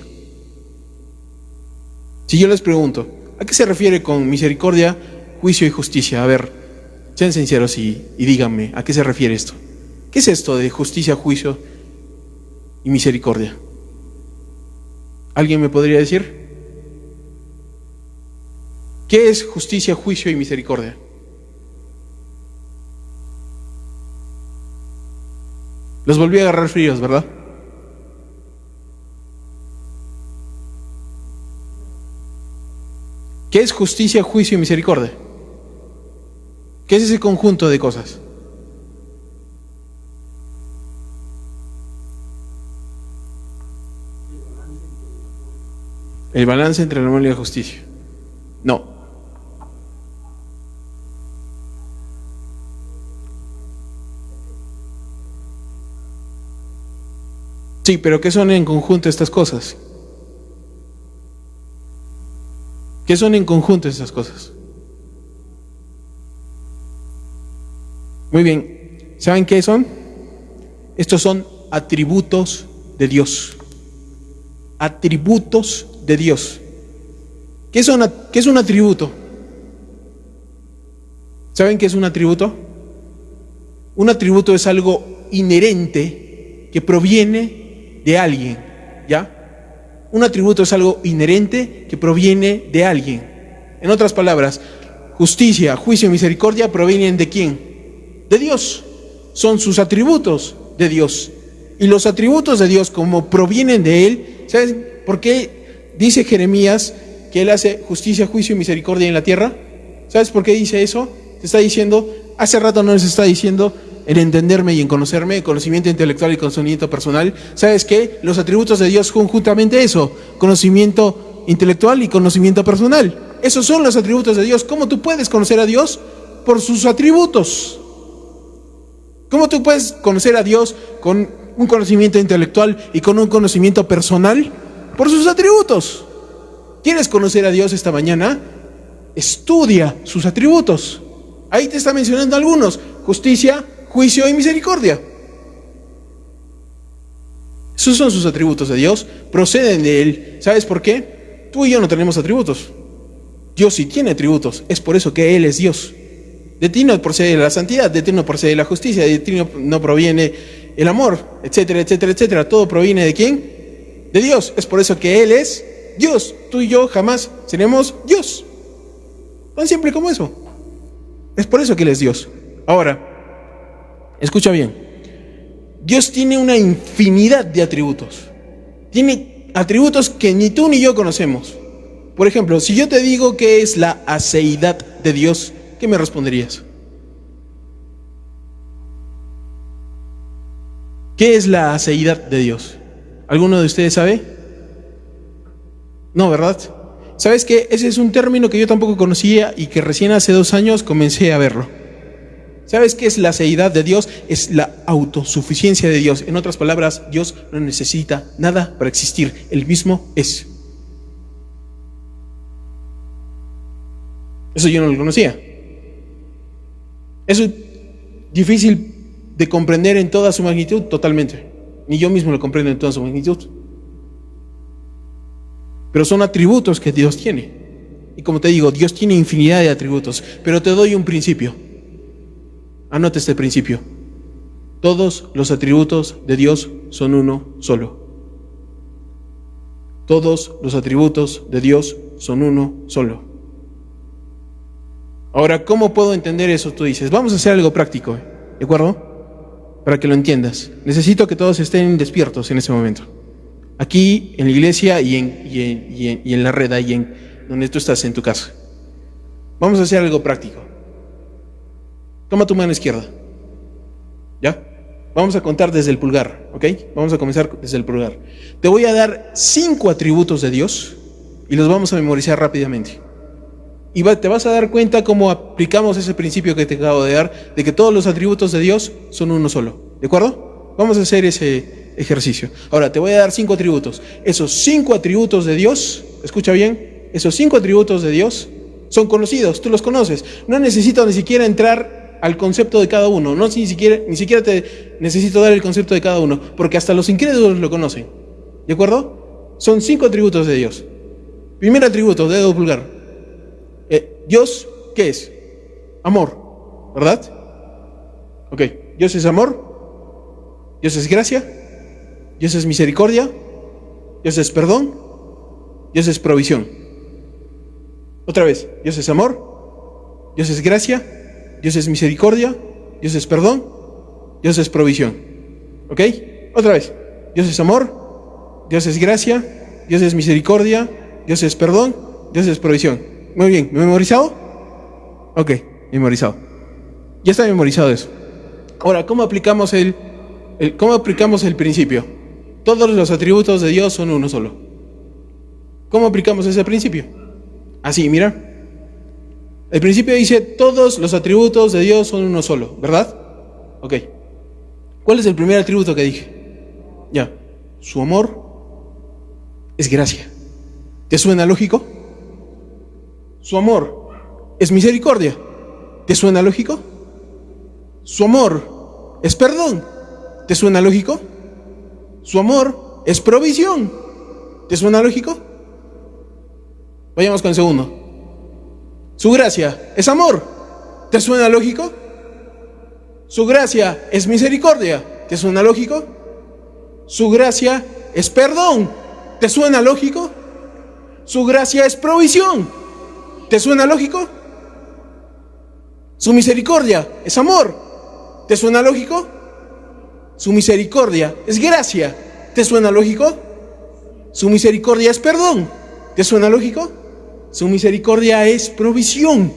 Si yo les pregunto, ¿a qué se refiere con misericordia, juicio y justicia? A ver, sean sinceros y díganme, ¿a qué se refiere esto? ¿Qué es esto de justicia, juicio y misericordia? ¿Alguien me podría decir? ¿Qué es justicia, juicio y misericordia? Los volví a agarrar fríos, ¿verdad? ¿Qué es justicia, juicio y misericordia? ¿Qué es ese conjunto de cosas? El balance entre el amor y la justicia. No. Sí, pero ¿qué son en conjunto estas cosas? ¿Qué son en conjunto estas cosas? Muy bien. ¿Saben qué son? Estos son atributos de Dios. Atributos de Dios. ¿Qué es un atributo? ¿Saben qué es un atributo? Un atributo es algo inherente que proviene de alguien, ¿ya? Un atributo es algo inherente que proviene de alguien. En otras palabras, justicia, juicio y misericordia provienen ¿de quién? De Dios. Son sus atributos de Dios. Y los atributos de Dios, como provienen de Él, ¿sabes por qué dice Jeremías que Él hace justicia, juicio y misericordia en la tierra? ¿Sabes por qué dice eso? Te está diciendo, hace rato no les está diciendo, en entenderme y en conocerme, conocimiento intelectual y conocimiento personal. ¿Sabes qué? Los atributos de Dios son justamente eso: conocimiento intelectual y conocimiento personal. Esos son los atributos de Dios. ¿Cómo tú puedes conocer a Dios? Por sus atributos. ¿Cómo tú puedes conocer a Dios con un conocimiento intelectual y con un conocimiento personal? Por sus atributos. ¿Quieres conocer a Dios esta mañana? Estudia sus atributos. Ahí te está mencionando algunos: justicia, juicio y misericordia. Esos son sus atributos de Dios, proceden de Él. ¿Sabes por qué? Tú y yo no tenemos atributos. Dios sí tiene atributos, es por eso que Él es Dios. De ti no procede la santidad, de ti no procede la justicia, de ti no proviene el amor, etcétera, etcétera, etcétera. Todo proviene ¿de quién? De Dios. Es por eso que Él es Dios. Tú y yo jamás seremos Dios. Tan simple como eso. Es por eso que Él es Dios. Ahora, escucha bien. Dios tiene una infinidad de atributos. Tiene atributos que ni tú ni yo conocemos. Por ejemplo, si yo te digo qué es la aceidad de Dios, ¿qué me responderías? ¿Qué es la aceidad de Dios? ¿Alguno de ustedes sabe? No, ¿verdad? ¿Sabes qué? Ese es un término que yo tampoco conocía y que recién hace 2 años comencé a verlo. ¿Sabes qué es la aceidad de Dios? Es la autosuficiencia de Dios. En otras palabras, Dios no necesita nada para existir. Él mismo es. Eso yo no lo conocía. Eso es difícil de comprender en toda su magnitud totalmente. Ni yo mismo lo comprendo en toda su magnitud. Pero son atributos que Dios tiene. Y como te digo, Dios tiene infinidad de atributos. Pero te doy un principio. Anota este principio. Todos los atributos de Dios son uno solo. Todos los atributos de Dios son uno solo. Ahora, ¿cómo puedo entender eso? Tú dices, vamos a hacer algo práctico, ¿de acuerdo? Para que lo entiendas. Necesito que todos estén despiertos en ese momento. Aquí, en la iglesia y en la red, ahí en donde tú estás en tu casa. Vamos a hacer algo práctico. Toma tu mano izquierda. ¿Ya? Vamos a contar desde el pulgar, ¿ok? Vamos a comenzar desde el pulgar. Te voy a dar 5 atributos de Dios y los vamos a memorizar rápidamente. Y te vas a dar cuenta cómo aplicamos ese principio que te acabo de dar, de que todos los atributos de Dios son uno solo. ¿De acuerdo? Vamos a hacer ese ejercicio. Ahora, te voy a dar 5 atributos. Esos 5 atributos de Dios, escucha bien, esos 5 atributos de Dios son conocidos, tú los conoces. No necesito ni siquiera entrar al concepto de cada uno, no ni siquiera te necesito dar el concepto de cada uno, porque hasta los incrédulos lo conocen. ¿De acuerdo? Son 5 atributos de Dios. Primer atributo, dedo pulgar. Dios, ¿qué es? Amor, ¿verdad? Ok, Dios es amor, Dios es gracia, Dios es misericordia, Dios es perdón, Dios es provisión. Otra vez, Dios es amor, Dios es gracia, Dios es misericordia, Dios es perdón, Dios es provisión. ¿Ok? Otra vez, Dios es amor, Dios es gracia, Dios es misericordia, Dios es perdón, Dios es provisión. Muy bien, ¿memorizado? Ok, memorizado. Ya está memorizado eso. Ahora, ¿cómo aplicamos el principio? Todos los atributos de Dios son uno solo. ¿Cómo aplicamos ese principio? Así, mira. El principio dice, todos los atributos de Dios son uno solo, ¿verdad? Ok. ¿Cuál es el primer atributo que dije? Ya. Su amor es gracia. ¿Te suena lógico? Su amor es misericordia. ¿Te suena lógico? Su amor es perdón. ¿Te suena lógico? Su amor es provisión. ¿Te suena lógico? Vayamos con el segundo. Su gracia es amor. ¿Te suena lógico? Su gracia es misericordia. ¿Te suena lógico? Su gracia es perdón. ¿Te suena lógico? Su gracia es provisión. ¿Te suena lógico? Su misericordia es amor. ¿Te suena lógico? Su misericordia es gracia. ¿Te suena lógico? Su misericordia es perdón. ¿Te suena lógico? Su misericordia es provisión.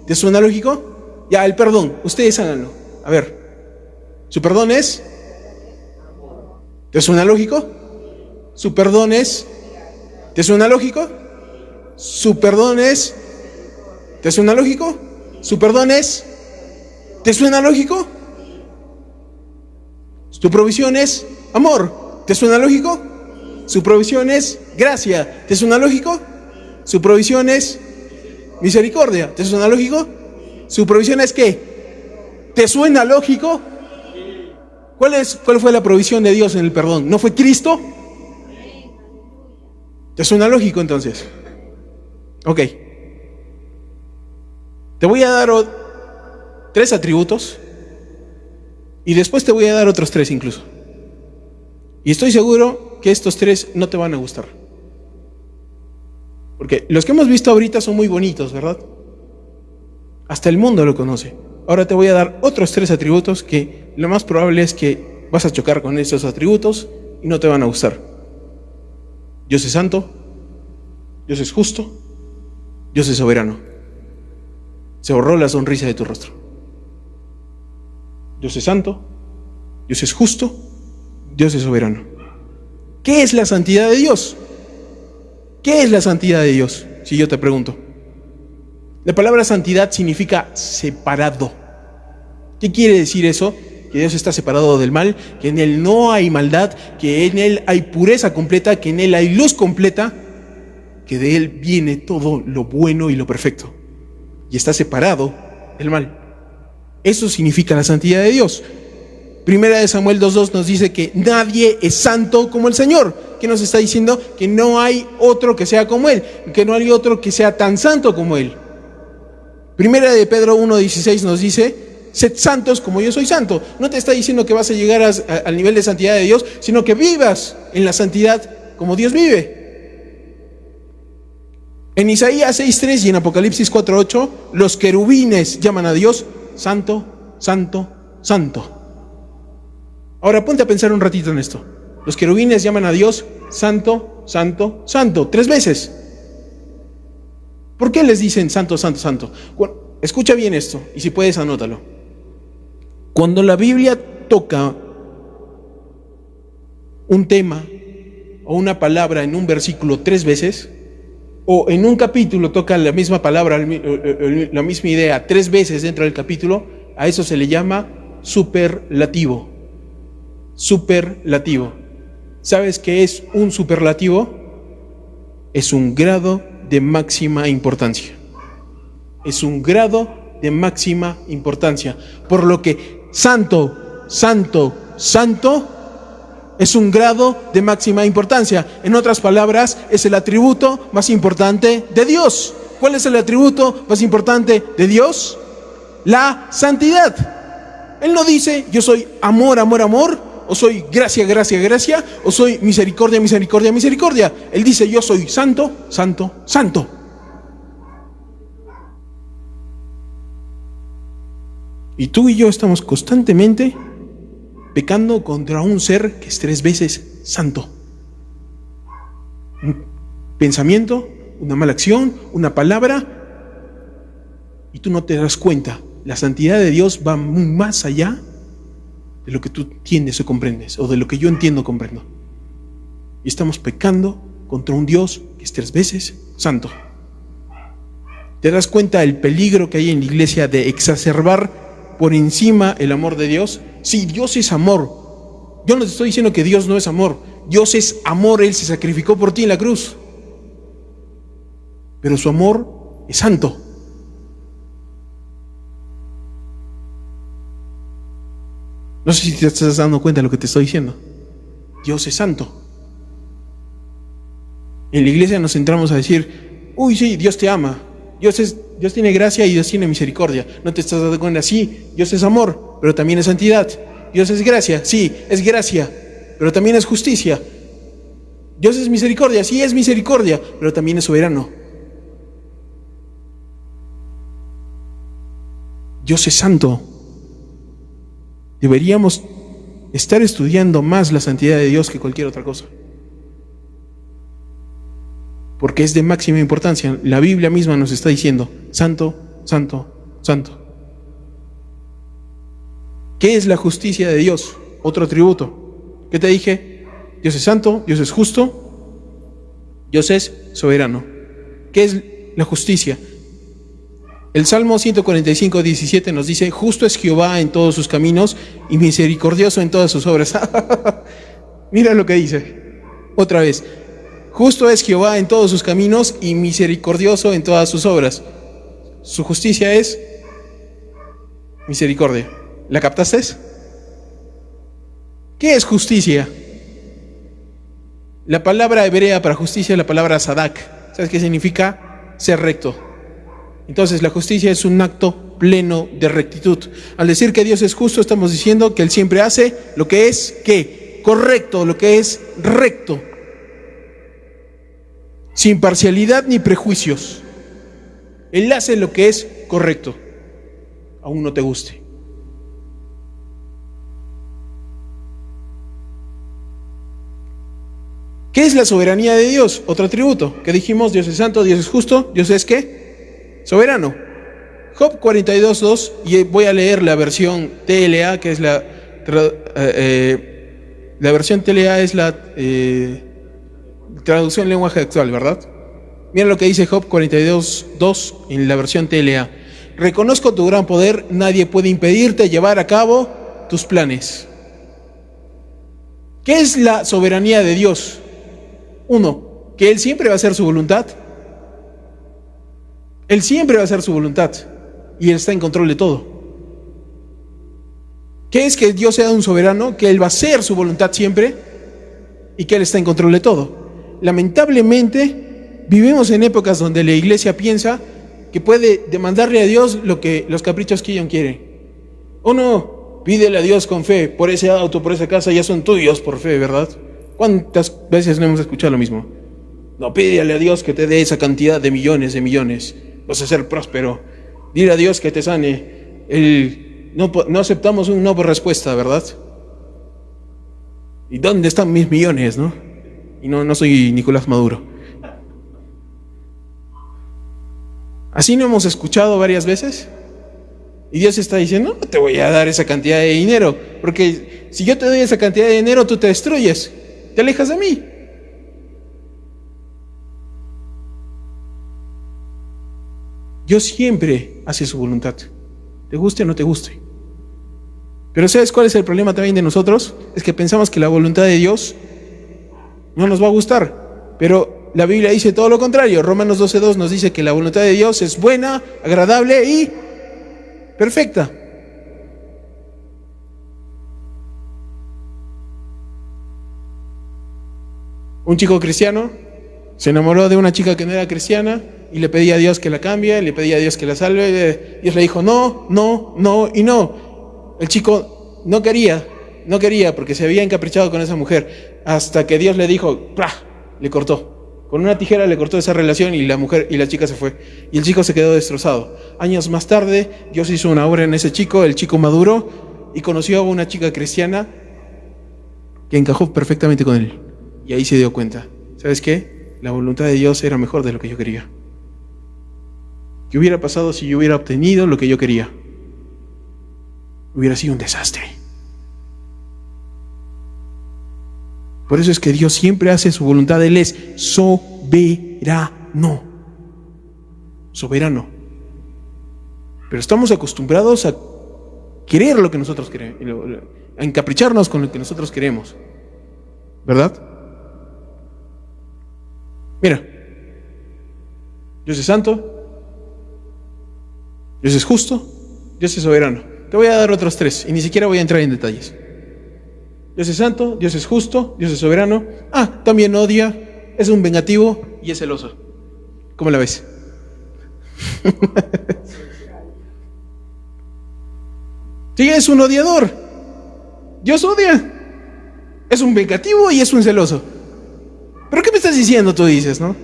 ¿Te suena lógico? Ya, el perdón, ustedes háganlo. A ver, su perdón es... ¿Te suena lógico? Su perdón es... ¿Te suena lógico? Su perdón es... ¿Te suena lógico? Su perdón es... ¿Te suena lógico? Su provisión es amor. ¿Te suena lógico? Su provisión es gracia. ¿Te suena lógico? Su provisión es misericordia. ¿Te suena lógico? Su provisión es ¿qué? ¿Te suena lógico? ¿Cuál fue la provisión de Dios en el perdón? ¿No fue Cristo? ¿Te suena lógico entonces? Ok. Te voy a dar 3 atributos y después te voy a dar otros 3 incluso. Y estoy seguro que estos 3 no te van a gustar. Porque los que hemos visto ahorita son muy bonitos, ¿verdad? Hasta el mundo lo conoce. Ahora te voy a dar otros 3 atributos que lo más probable es que vas a chocar con esos atributos y no te van a gustar. Dios es santo, Dios es justo, Dios es soberano. Se borró la sonrisa de tu rostro. Dios es santo, Dios es justo, Dios es soberano. ¿Qué es la santidad de Dios? ¿Qué es la santidad de Dios? Si yo te pregunto. La palabra santidad significa separado. ¿Qué quiere decir eso? Que Dios está separado del mal, que en Él no hay maldad, que en Él hay pureza completa, que en Él hay luz completa, que de Él viene todo lo bueno y lo perfecto. Y está separado del mal. Eso significa la santidad de Dios. Primera de Samuel 2:2 nos dice que nadie es santo como el Señor. ¿Qué nos está diciendo? Que no hay otro que sea como Él, que no hay otro que sea tan santo como Él. Primera de Pedro 1:16 nos dice: sed santos como yo soy santo. No te está diciendo que vas a llegar al nivel de santidad de Dios, sino que vivas en la santidad como Dios vive. En Isaías 6:3 y en Apocalipsis 4:8, los querubines llaman a Dios santo, santo, santo. Ahora ponte a pensar un ratito en esto. Los querubines llaman a Dios santo, santo, santo, 3 veces. ¿Por qué les dicen santo, santo, santo? Escucha bien esto, y si puedes anótalo. Cuando la Biblia toca un tema o una palabra en un versículo 3 veces, o en un capítulo toca la misma palabra, la misma idea 3 veces dentro del capítulo, a eso se le llama superlativo. Superlativo. ¿Sabes qué es un superlativo? Es un grado de máxima importancia. Es un grado de máxima importancia. Por lo que santo, santo, santo es un grado de máxima importancia. En otras palabras, es el atributo más importante de Dios. ¿Cuál es el atributo más importante de Dios? La santidad. Él no dice: yo soy amor, amor, amor, o soy gracia, gracia, gracia, o soy misericordia, misericordia, misericordia. Él dice: yo soy santo, santo, santo. Y tú y yo estamos constantemente pecando contra un ser que es 3 veces santo. Un pensamiento, una mala acción, una palabra, y tú no te das cuenta. La santidad de Dios va muy más allá de lo que tú entiendes o comprendes, o de lo que yo entiendo o comprendo. Y estamos pecando contra un Dios que es 3 veces santo. ¿Te das cuenta el peligro que hay en la iglesia de exacerbar por encima el amor de Dios? Sí, Dios es amor. Yo no te estoy diciendo que Dios no es amor. Dios es amor, Él se sacrificó por ti en la cruz. Pero su amor es santo. No sé si te estás dando cuenta de lo que te estoy diciendo. Dios es santo. En la iglesia nos centramos a decir: uy, sí, Dios te ama. Dios tiene gracia y Dios tiene misericordia. No te estás dando cuenta. Sí, Dios es amor, pero también es santidad. Dios es gracia, sí, es gracia, pero también es justicia. Dios es misericordia, sí, es misericordia, pero también es soberano. Dios es santo. Deberíamos estar estudiando más la santidad de Dios que cualquier otra cosa, porque es de máxima importancia. La Biblia misma nos está diciendo: santo, santo, santo. ¿Qué es la justicia de Dios? Otro atributo. ¿Qué te dije? Dios es santo, Dios es justo, Dios es soberano. ¿Qué es la justicia? El Salmo 145:17 nos dice: justo es Jehová en todos sus caminos y misericordioso en todas sus obras. Mira lo que dice. Otra vez: justo es Jehová en todos sus caminos y misericordioso en todas sus obras. Su justicia es misericordia. ¿La captaste? ¿Qué es justicia? La palabra hebrea para justicia es la palabra sadak. ¿Sabes qué significa? Ser recto. Entonces la justicia es un acto pleno de rectitud. Al decir que Dios es justo, estamos diciendo que Él siempre hace lo que es ¿qué? Correcto, lo que es recto, sin parcialidad ni prejuicios. Él hace lo que es correcto, aún no te guste. ¿Qué es la soberanía de Dios? Otro atributo que dijimos: Dios es santo, Dios es justo, Dios es ¿qué? Soberano. Job 42:2, y voy a leer la versión TLA, que es la versión TLA es la traducción en lenguaje actual, ¿verdad? Mira lo que dice Job 42:2 en la versión TLA: reconozco tu gran poder, nadie puede impedirte llevar a cabo tus planes. ¿Qué es la soberanía de Dios? 1, que Él siempre va a hacer su voluntad. Él siempre va a hacer su voluntad y Él está en control de todo. ¿Qué es que Dios sea un soberano? Que Él va a hacer su voluntad siempre y que Él está en control de todo. Lamentablemente, vivimos en épocas donde la iglesia piensa que puede demandarle a Dios lo que los caprichos que ellos quieren. O no, pídele a Dios con fe, por ese auto, por esa casa, ya son tuyos por fe, ¿verdad? ¿Cuántas veces no hemos escuchado lo mismo? No, pídele a Dios que te dé esa cantidad de millones, vas a ser próspero. Dile a Dios que te sane. No aceptamos un no por respuesta, ¿verdad? ¿Y dónde están mis millones, no? Y no soy Nicolás Maduro. ¿Así no hemos escuchado varias veces? Y Dios está diciendo, no te voy a dar esa cantidad de dinero, porque si yo te doy esa cantidad de dinero, tú te destruyes, te alejas de mí. Dios siempre hace su voluntad, te guste o no te guste. Pero ¿sabes cuál es el problema también de nosotros? Es que pensamos que la voluntad de Dios no nos va a gustar, pero la Biblia dice todo lo contrario. Romanos 12:2 nos dice que la voluntad de Dios es buena, agradable y perfecta. Un chico cristiano se enamoró de una chica que no era cristiana y le pedía a Dios que la cambie, le pedía a Dios que la salve. Dios le dijo no, no, no y no. El chico no quería porque se había encaprichado con esa mujer, hasta que Dios le dijo, ¡prah!, le cortó. Con una tijera le cortó esa relación y la chica se fue. Y el chico se quedó destrozado. Años más tarde, Dios hizo una obra en ese chico, el chico maduró y conoció a una chica cristiana que encajó perfectamente con él. Y ahí se dio cuenta, ¿sabes qué? La voluntad de Dios era mejor de lo que yo quería. ¿Qué hubiera pasado si yo hubiera obtenido lo que yo quería? Hubiera sido un desastre. Por eso es que Dios siempre hace su voluntad. Él es soberano. Soberano. Pero estamos acostumbrados a querer lo que nosotros queremos, a encapricharnos con lo que nosotros queremos, ¿verdad? Mira, Dios es santo, Dios es justo, Dios es soberano. Te voy a dar otros tres y ni siquiera voy a entrar en detalles. Dios es santo, Dios es justo, Dios es soberano. También odia, es un vengativo y es celoso. ¿Cómo la ves? Sí, es un odiador. Dios odia. Es un vengativo y es un celoso. ¿Pero qué me estás diciendo? Tú dices, ¿no?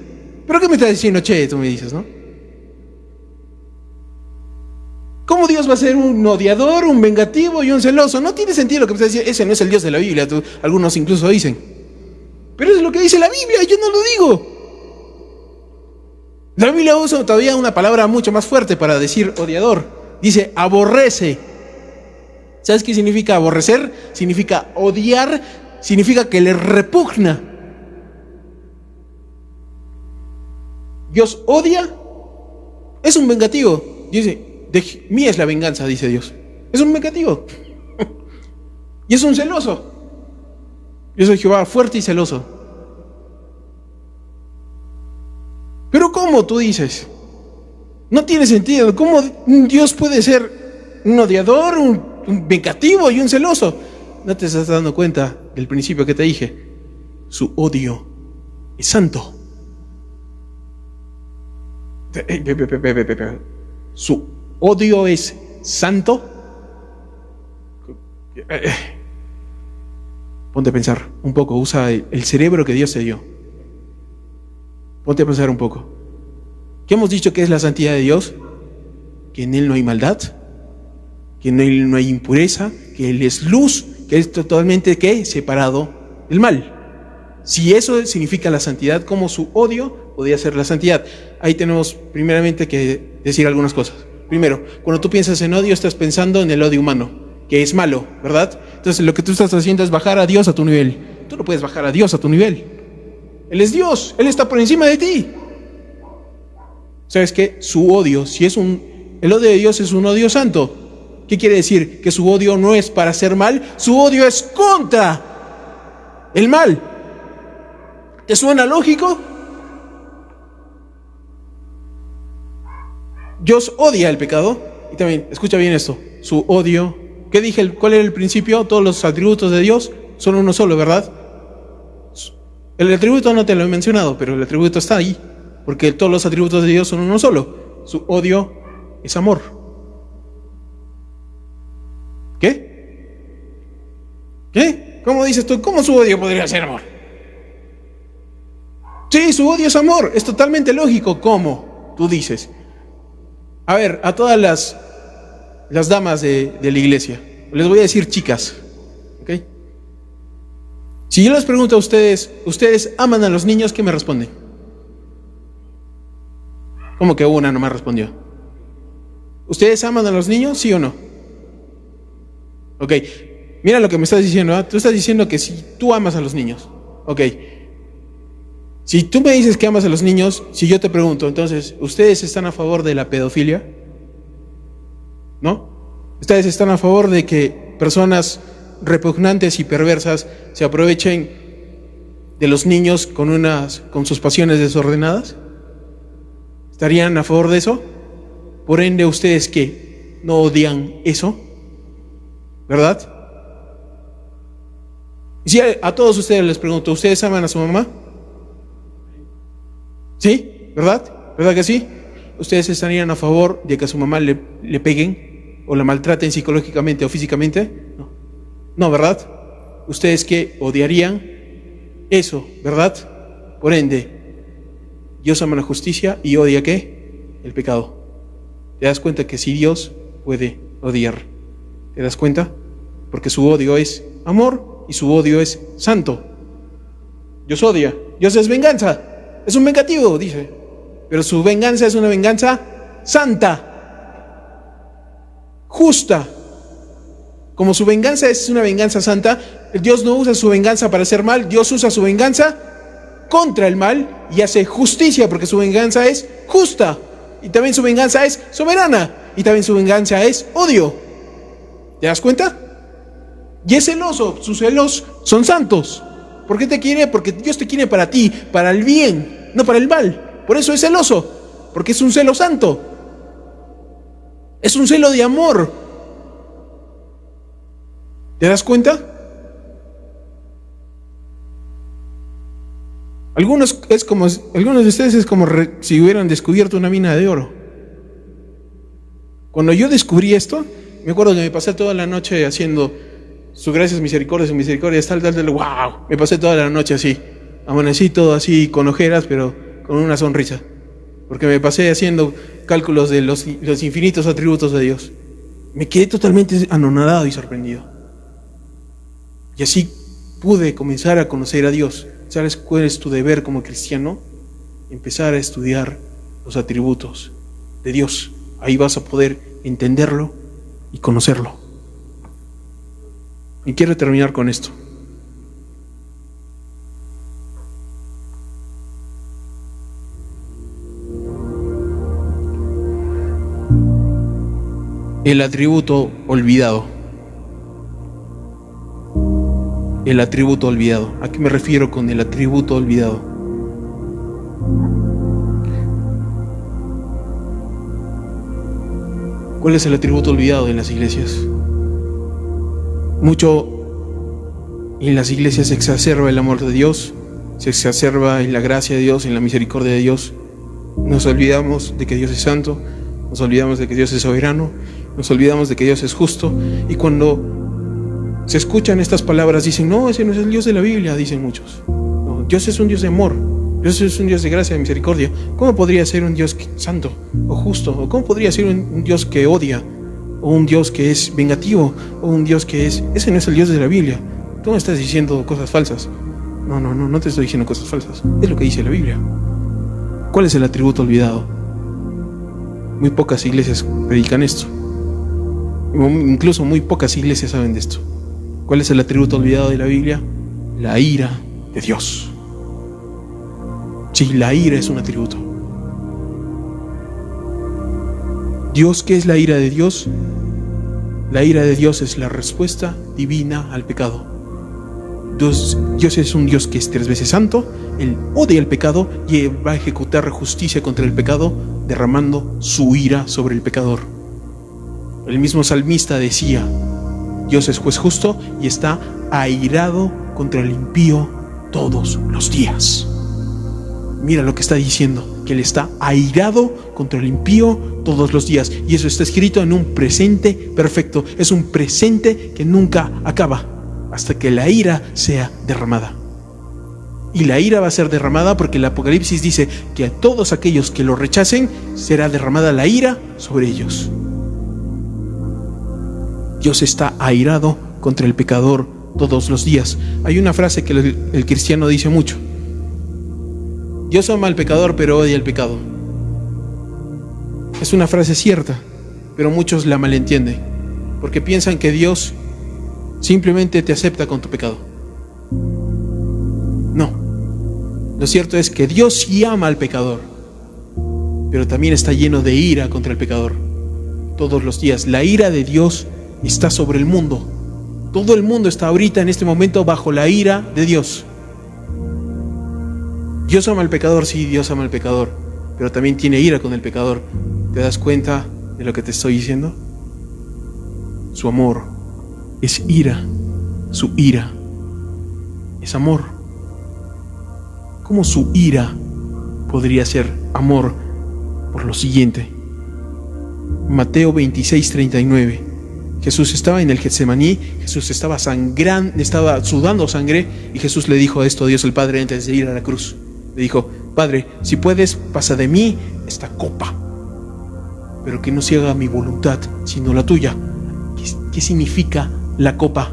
¿Pero qué me estás diciendo, che? Tú me dices, ¿no? ¿Cómo Dios va a ser un odiador, un vengativo y un celoso? No tiene sentido lo que me estás diciendo. Ese no es el Dios de la Biblia. Algunos incluso dicen. Pero es lo que dice la Biblia, yo no lo digo. La Biblia usa todavía una palabra mucho más fuerte para decir odiador. Dice aborrece. ¿Sabes qué significa aborrecer? Significa odiar, significa que le repugna. Dios odia, es un vengativo. Dice, de mí es la venganza, dice Dios. Es un vengativo. Y es un celoso. Yo soy Jehová, fuerte y celoso. Pero ¿cómo tú dices? No tiene sentido. ¿Cómo Dios puede ser un odiador, un vengativo y un celoso? ¿No te estás dando cuenta del principio que te dije? Su odio es santo. Su odio es santo. Ponte a pensar un poco, usa el cerebro que Dios te dio. Ponte a pensar un poco. ¿Qué hemos dicho que es la santidad de Dios? Que en Él no hay maldad, que en Él no hay impureza, que Él es luz, que es totalmente ¿qué? Separado del mal. Si eso significa la santidad, ¿cómo su odio podría ser la santidad? Ahí tenemos primeramente que decir algunas cosas. Primero, cuando tú piensas en odio, estás pensando en el odio humano, que es malo, ¿verdad? Entonces lo que tú estás haciendo es bajar a Dios a tu nivel. Tú no puedes bajar a Dios a tu nivel. Él es Dios, Él está por encima de ti. ¿Sabes qué? Su odio, el odio de Dios es un odio santo. ¿Qué quiere decir? Que su odio no es para hacer mal, su odio es contra el mal. ¿Te suena lógico? Dios odia el pecado. Y también, escucha bien esto, su odio ¿Qué dije? ¿Cuál era el principio? Todos los atributos de Dios son uno solo, ¿verdad? El atributo no te lo he mencionado, pero el atributo está ahí, porque todos los atributos de Dios son uno solo. Su odio es amor. ¿Qué? ¿Qué? ¿Cómo dices tú? ¿Cómo su odio podría ser amor? Sí, su odio es amor. Es totalmente lógico. ¿Cómo? Tú dices. A ver, a todas las damas de la iglesia, les voy a decir chicas, ¿ok? Si yo les pregunto a ustedes, ¿ustedes aman a los niños? ¿Qué me responden? ¿Cómo que una nomás respondió? ¿Ustedes aman a los niños? ¿Sí o no? Ok, mira lo que me estás diciendo, ¿eh? Tú estás diciendo que si tú amas a los niños. Ok, si tú me dices que amas a los niños, si yo te pregunto, entonces, ¿ustedes están a favor de la pedofilia? ¿No? ¿Ustedes están a favor de que personas repugnantes y perversas se aprovechen de los niños con sus pasiones desordenadas? ¿Estarían a favor de eso? Por ende, ¿ustedes qué? ¿No odian eso? ¿Verdad? Y si a todos ustedes les pregunto, ¿ustedes aman a su mamá? ¿Sí? ¿Verdad? ¿Verdad que sí? ¿Ustedes estarían a favor de que a su mamá le peguen o la maltraten psicológicamente o físicamente? No. No, ¿verdad? ¿Ustedes qué? Odiarían eso, ¿verdad? Por ende, Dios ama la justicia y odia ¿qué? El pecado. ¿Te das cuenta que sí Dios puede odiar? ¿Te das cuenta? Porque su odio es amor y su odio es santo. Dios odia. Dios es venganza. Es un vengativo, dice. Pero su venganza es una venganza santa, justa. Como su venganza es una venganza santa, Dios no usa su venganza para hacer mal. Dios usa su venganza contra el mal y hace justicia, porque su venganza es justa. Y también su venganza es soberana. Y también su venganza es odio. ¿Te das cuenta? Y es celoso. Sus celos son santos. ¿Por qué te quiere? Porque Dios te quiere para ti, para el bien, no para el mal. Por eso es celoso, porque es un celo santo. Es un celo de amor. ¿Te das cuenta? Algunos de ustedes es como si hubieran descubierto una mina de oro. Cuando yo descubrí esto, me acuerdo que me pasé toda la noche haciendo su gracias, misericordia, su misericordia, tal, wow. Me pasé toda la noche así, amanecí todo así con ojeras, pero con una sonrisa, porque me pasé haciendo cálculos de los infinitos atributos de Dios. Me quedé totalmente anonadado y sorprendido. Y así pude comenzar a conocer a Dios. ¿Sabes cuál es tu deber como cristiano? Empezar a estudiar los atributos de Dios. Ahí vas a poder entenderlo y conocerlo. Y quiero terminar con esto. El atributo olvidado. El atributo olvidado. ¿A qué me refiero con el atributo olvidado? ¿Cuál es el atributo olvidado en las iglesias? Mucho en las iglesias se exacerba el amor de Dios, se exacerba en la gracia de Dios, en la misericordia de Dios. Nos olvidamos de que Dios es santo, nos olvidamos de que Dios es soberano, nos olvidamos de que Dios es justo. Y cuando se escuchan estas palabras dicen, no, ese no es el Dios de la Biblia, dicen muchos. No, Dios es un Dios de amor, Dios es un Dios de gracia y misericordia. ¿Cómo podría ser un Dios santo o justo? ¿O cómo podría ser un Dios que odia? ¿O un Dios que es vengativo? ¿O un Dios que es... Ese no es el Dios de la Biblia. Tú me estás diciendo cosas falsas. No te estoy diciendo cosas falsas. Es lo que dice la Biblia. ¿Cuál es el atributo olvidado? Muy pocas iglesias predican esto. Incluso muy pocas iglesias saben de esto. ¿Cuál es el atributo olvidado de la Biblia? La ira de Dios. Sí, la ira es un atributo. ¿Dios qué es la ira de Dios? La ira de Dios es la respuesta divina al pecado. Dios es un Dios que es 3 veces santo. Él odia el pecado y va a ejecutar justicia contra el pecado, derramando su ira sobre el pecador. El mismo salmista decía, Dios es juez justo y está airado contra el impío todos los días. Mira lo que está diciendo, que Él está airado contra el impío todos los días. Y eso está escrito en un presente perfecto. Es un presente que nunca acaba hasta que la ira sea derramada. Y la ira va a ser derramada porque el Apocalipsis dice que a todos aquellos que lo rechacen será derramada la ira sobre ellos. Dios está airado contra el pecador todos los días. Hay una frase que el cristiano dice mucho: Dios ama al pecador pero odia el pecado. Es una frase cierta, pero muchos la malentienden porque piensan que Dios simplemente te acepta con tu pecado. No, lo cierto es que Dios sí ama al pecador, pero también está lleno de ira contra el pecador todos los días. La ira de Dios está sobre el mundo. Todo el mundo está ahorita en este momento bajo la ira de Dios. Dios ama al pecador, sí, Dios ama al pecador, pero también tiene ira con el pecador. ¿Te das cuenta de lo que te estoy diciendo? Su amor es ira, su ira es amor. ¿Cómo su ira podría ser amor? Por lo siguiente: Mateo 26:39. Jesús estaba en el Getsemaní, Jesús estaba sangrando, estaba sudando sangre, y Jesús le dijo esto a Dios el Padre antes de ir a la cruz. Le dijo: Padre, si puedes, pasa de mí esta copa, pero que no se haga mi voluntad, sino la tuya. ¿Qué significa la copa?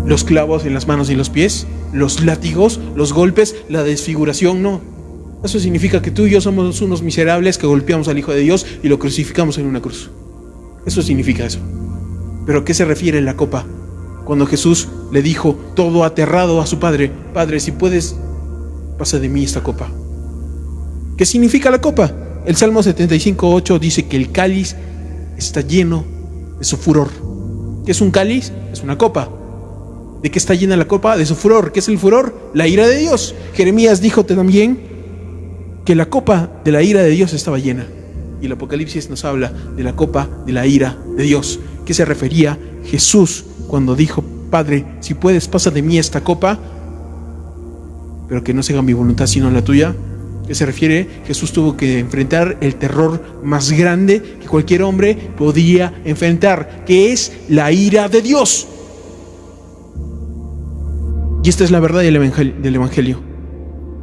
Los clavos en las manos y los pies, los látigos, los golpes, la desfiguración, no. Eso significa que tú y yo somos unos miserables que golpeamos al Hijo de Dios y lo crucificamos en una cruz. Eso significa eso. ¿Pero a qué se refiere la copa? Cuando Jesús le dijo, todo aterrado, a su Padre: Padre, si puedes, pasa de mí esta copa. ¿Qué significa la copa? El Salmo 75:8 dice que el cáliz está lleno de su furor. ¿Qué es un cáliz? Es una copa. ¿De qué está llena la copa? De su furor. ¿Qué es el furor? La ira de Dios. Jeremías dijo también que la copa de la ira de Dios estaba llena. Y el Apocalipsis nos habla de la copa de la ira de Dios. ¿Qué se refería Jesús cuando dijo: Padre, si puedes, pasa de mí esta copa, pero que no se haga mi voluntad sino la tuya? ¿Qué se refiere? Jesús tuvo que enfrentar el terror más grande que cualquier hombre podía enfrentar, que es la ira de Dios. Y esta es la verdad del Evangelio.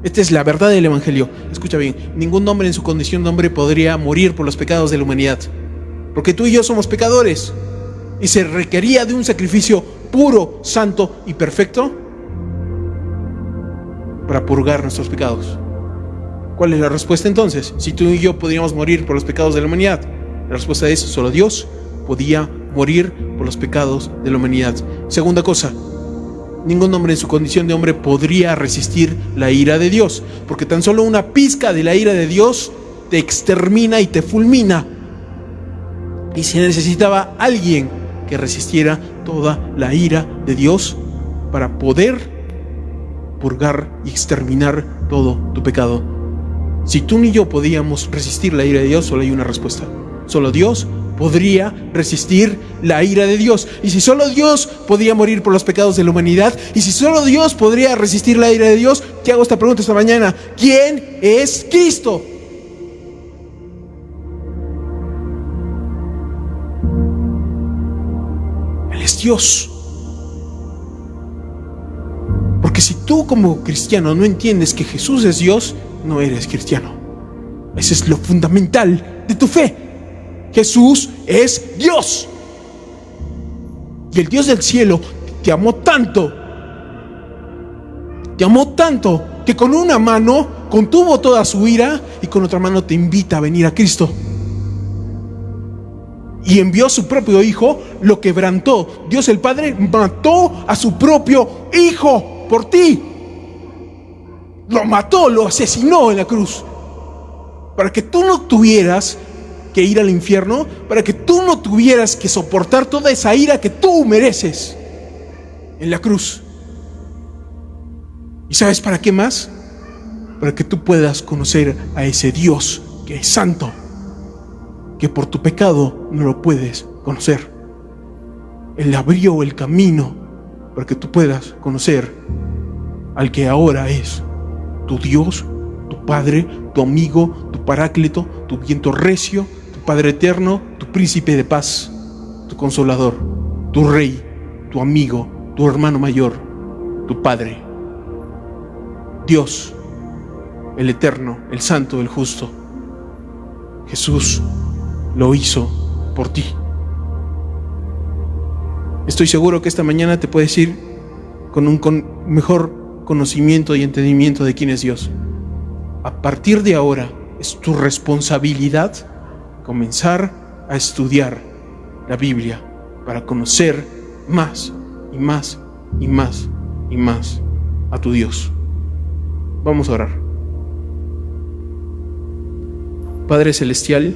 Esta es la verdad del Evangelio. Escucha bien: ningún hombre en su condición de hombre podría morir por los pecados de la humanidad, porque tú y yo somos pecadores, y se requería de un sacrificio puro, santo y perfecto para purgar nuestros pecados. ¿Cuál es la respuesta entonces? Si tú y yo podríamos morir por los pecados de la humanidad, la respuesta es: solo Dios podía morir por los pecados de la humanidad. Segunda cosa: ningún hombre en su condición de hombre podría resistir la ira de Dios, porque tan solo una pizca de la ira de Dios te extermina y te fulmina. Y se necesitaba alguien que resistiera toda la ira de Dios para poder purgar y exterminar todo tu pecado. Si tú ni yo podíamos resistir la ira de Dios, solo hay una respuesta: solo Dios podría resistir la ira de Dios. Y si solo Dios podía morir por los pecados de la humanidad, y si solo Dios podría resistir la ira de Dios, te hago esta pregunta esta mañana: ¿quién es Cristo? Él es Dios. Porque si tú como cristiano no entiendes que Jesús es Dios, no eres cristiano. Ese es lo fundamental de tu fe. Jesús es Dios. Y el Dios del cielo te amó tanto, que con una mano contuvo toda su ira y con otra mano te invita a venir a Cristo. Y envió a su propio Hijo, lo quebrantó. Dios el Padre mató a su propio Hijo por ti. Lo mató, lo asesinó en la cruz, para que tú no tuvieras que ir al infierno, para que tú no tuvieras que soportar toda esa ira que tú mereces en la cruz. ¿Y sabes para qué más? Para que tú puedas conocer a ese Dios que es santo, que por tu pecado no lo puedes conocer. Él abrió el camino para que tú puedas conocer al que ahora es tu Dios, tu Padre, tu amigo, tu Paráclito, tu viento recio, tu Padre eterno, tu príncipe de paz, tu consolador, tu Rey, tu amigo, tu hermano mayor, tu Padre. Dios, el eterno, el santo, el justo. Jesús lo hizo por ti. Estoy seguro que esta mañana te puedes ir con un mejor conocimiento y entendimiento de quién es Dios. A partir de ahora es tu responsabilidad comenzar a estudiar la Biblia para conocer más y más y más y más a tu Dios. Vamos a orar. Padre Celestial,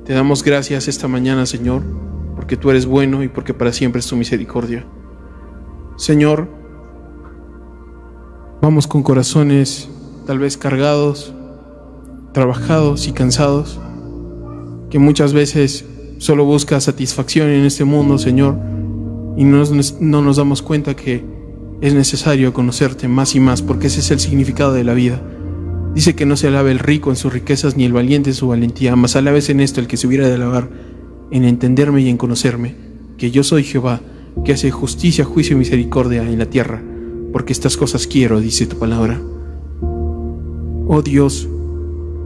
te damos gracias esta mañana, Señor, porque tú eres bueno y porque para siempre es tu misericordia. Señor, vamos con corazones tal vez cargados, trabajados y cansados, que muchas veces solo busca satisfacción en este mundo, Señor, y no nos damos cuenta que es necesario conocerte más y más, porque ese es el significado de la vida. Dice que no se alabe el rico en sus riquezas ni el valiente en su valentía, mas alabes en esto el que se hubiera de alabar en entenderme y en conocerme, que yo soy Jehová, que hace justicia, juicio y misericordia en la tierra, porque estas cosas quiero, dice tu palabra. Oh Dios,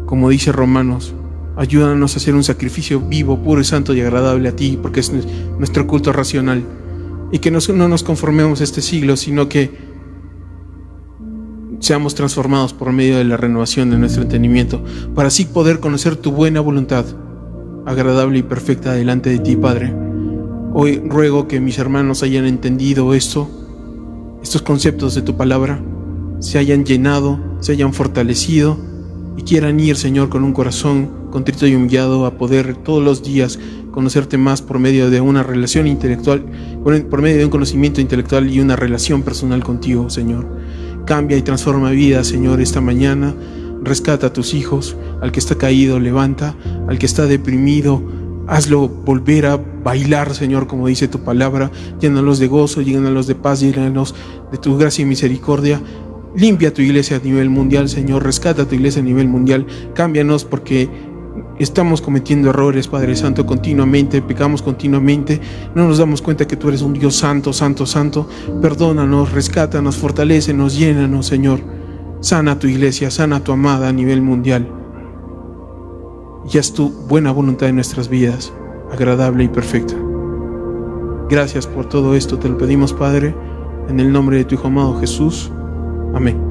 como dice Romanos, ayúdanos a hacer un sacrificio vivo, puro y santo y agradable a ti, porque es nuestro culto racional, y que no nos conformemos a este siglo, sino que seamos transformados por medio de la renovación de nuestro entendimiento, para así poder conocer tu buena voluntad, agradable y perfecta delante de ti, Padre. Hoy ruego que mis hermanos hayan entendido estos conceptos de tu palabra, se hayan llenado, se hayan fortalecido y quieran ir, Señor, con un corazón contrito y humillado a poder todos los días conocerte más por medio de una relación intelectual, por medio de un conocimiento intelectual y una relación personal contigo, Señor. Cambia y transforma vidas, Señor, esta mañana. Rescata a tus hijos, al que está caído, levanta, al que está deprimido, hazlo volver a bailar, Señor, como dice tu palabra. Llénalos de gozo, llénalos de paz, llénalos de tu gracia y misericordia. Limpia tu iglesia a nivel mundial, Señor. Rescata tu iglesia a nivel mundial. Cámbianos porque estamos cometiendo errores, Padre Santo, continuamente, pecamos continuamente, no nos damos cuenta que tú eres un Dios santo, santo, santo. Perdónanos, rescátanos, fortalécenos, llénanos, Señor. Sana tu iglesia, sana tu amada a nivel mundial. Y haz tu buena voluntad en nuestras vidas, agradable y perfecta. Gracias por todo esto, te lo pedimos, Padre, en el nombre de tu Hijo amado Jesús. Amén.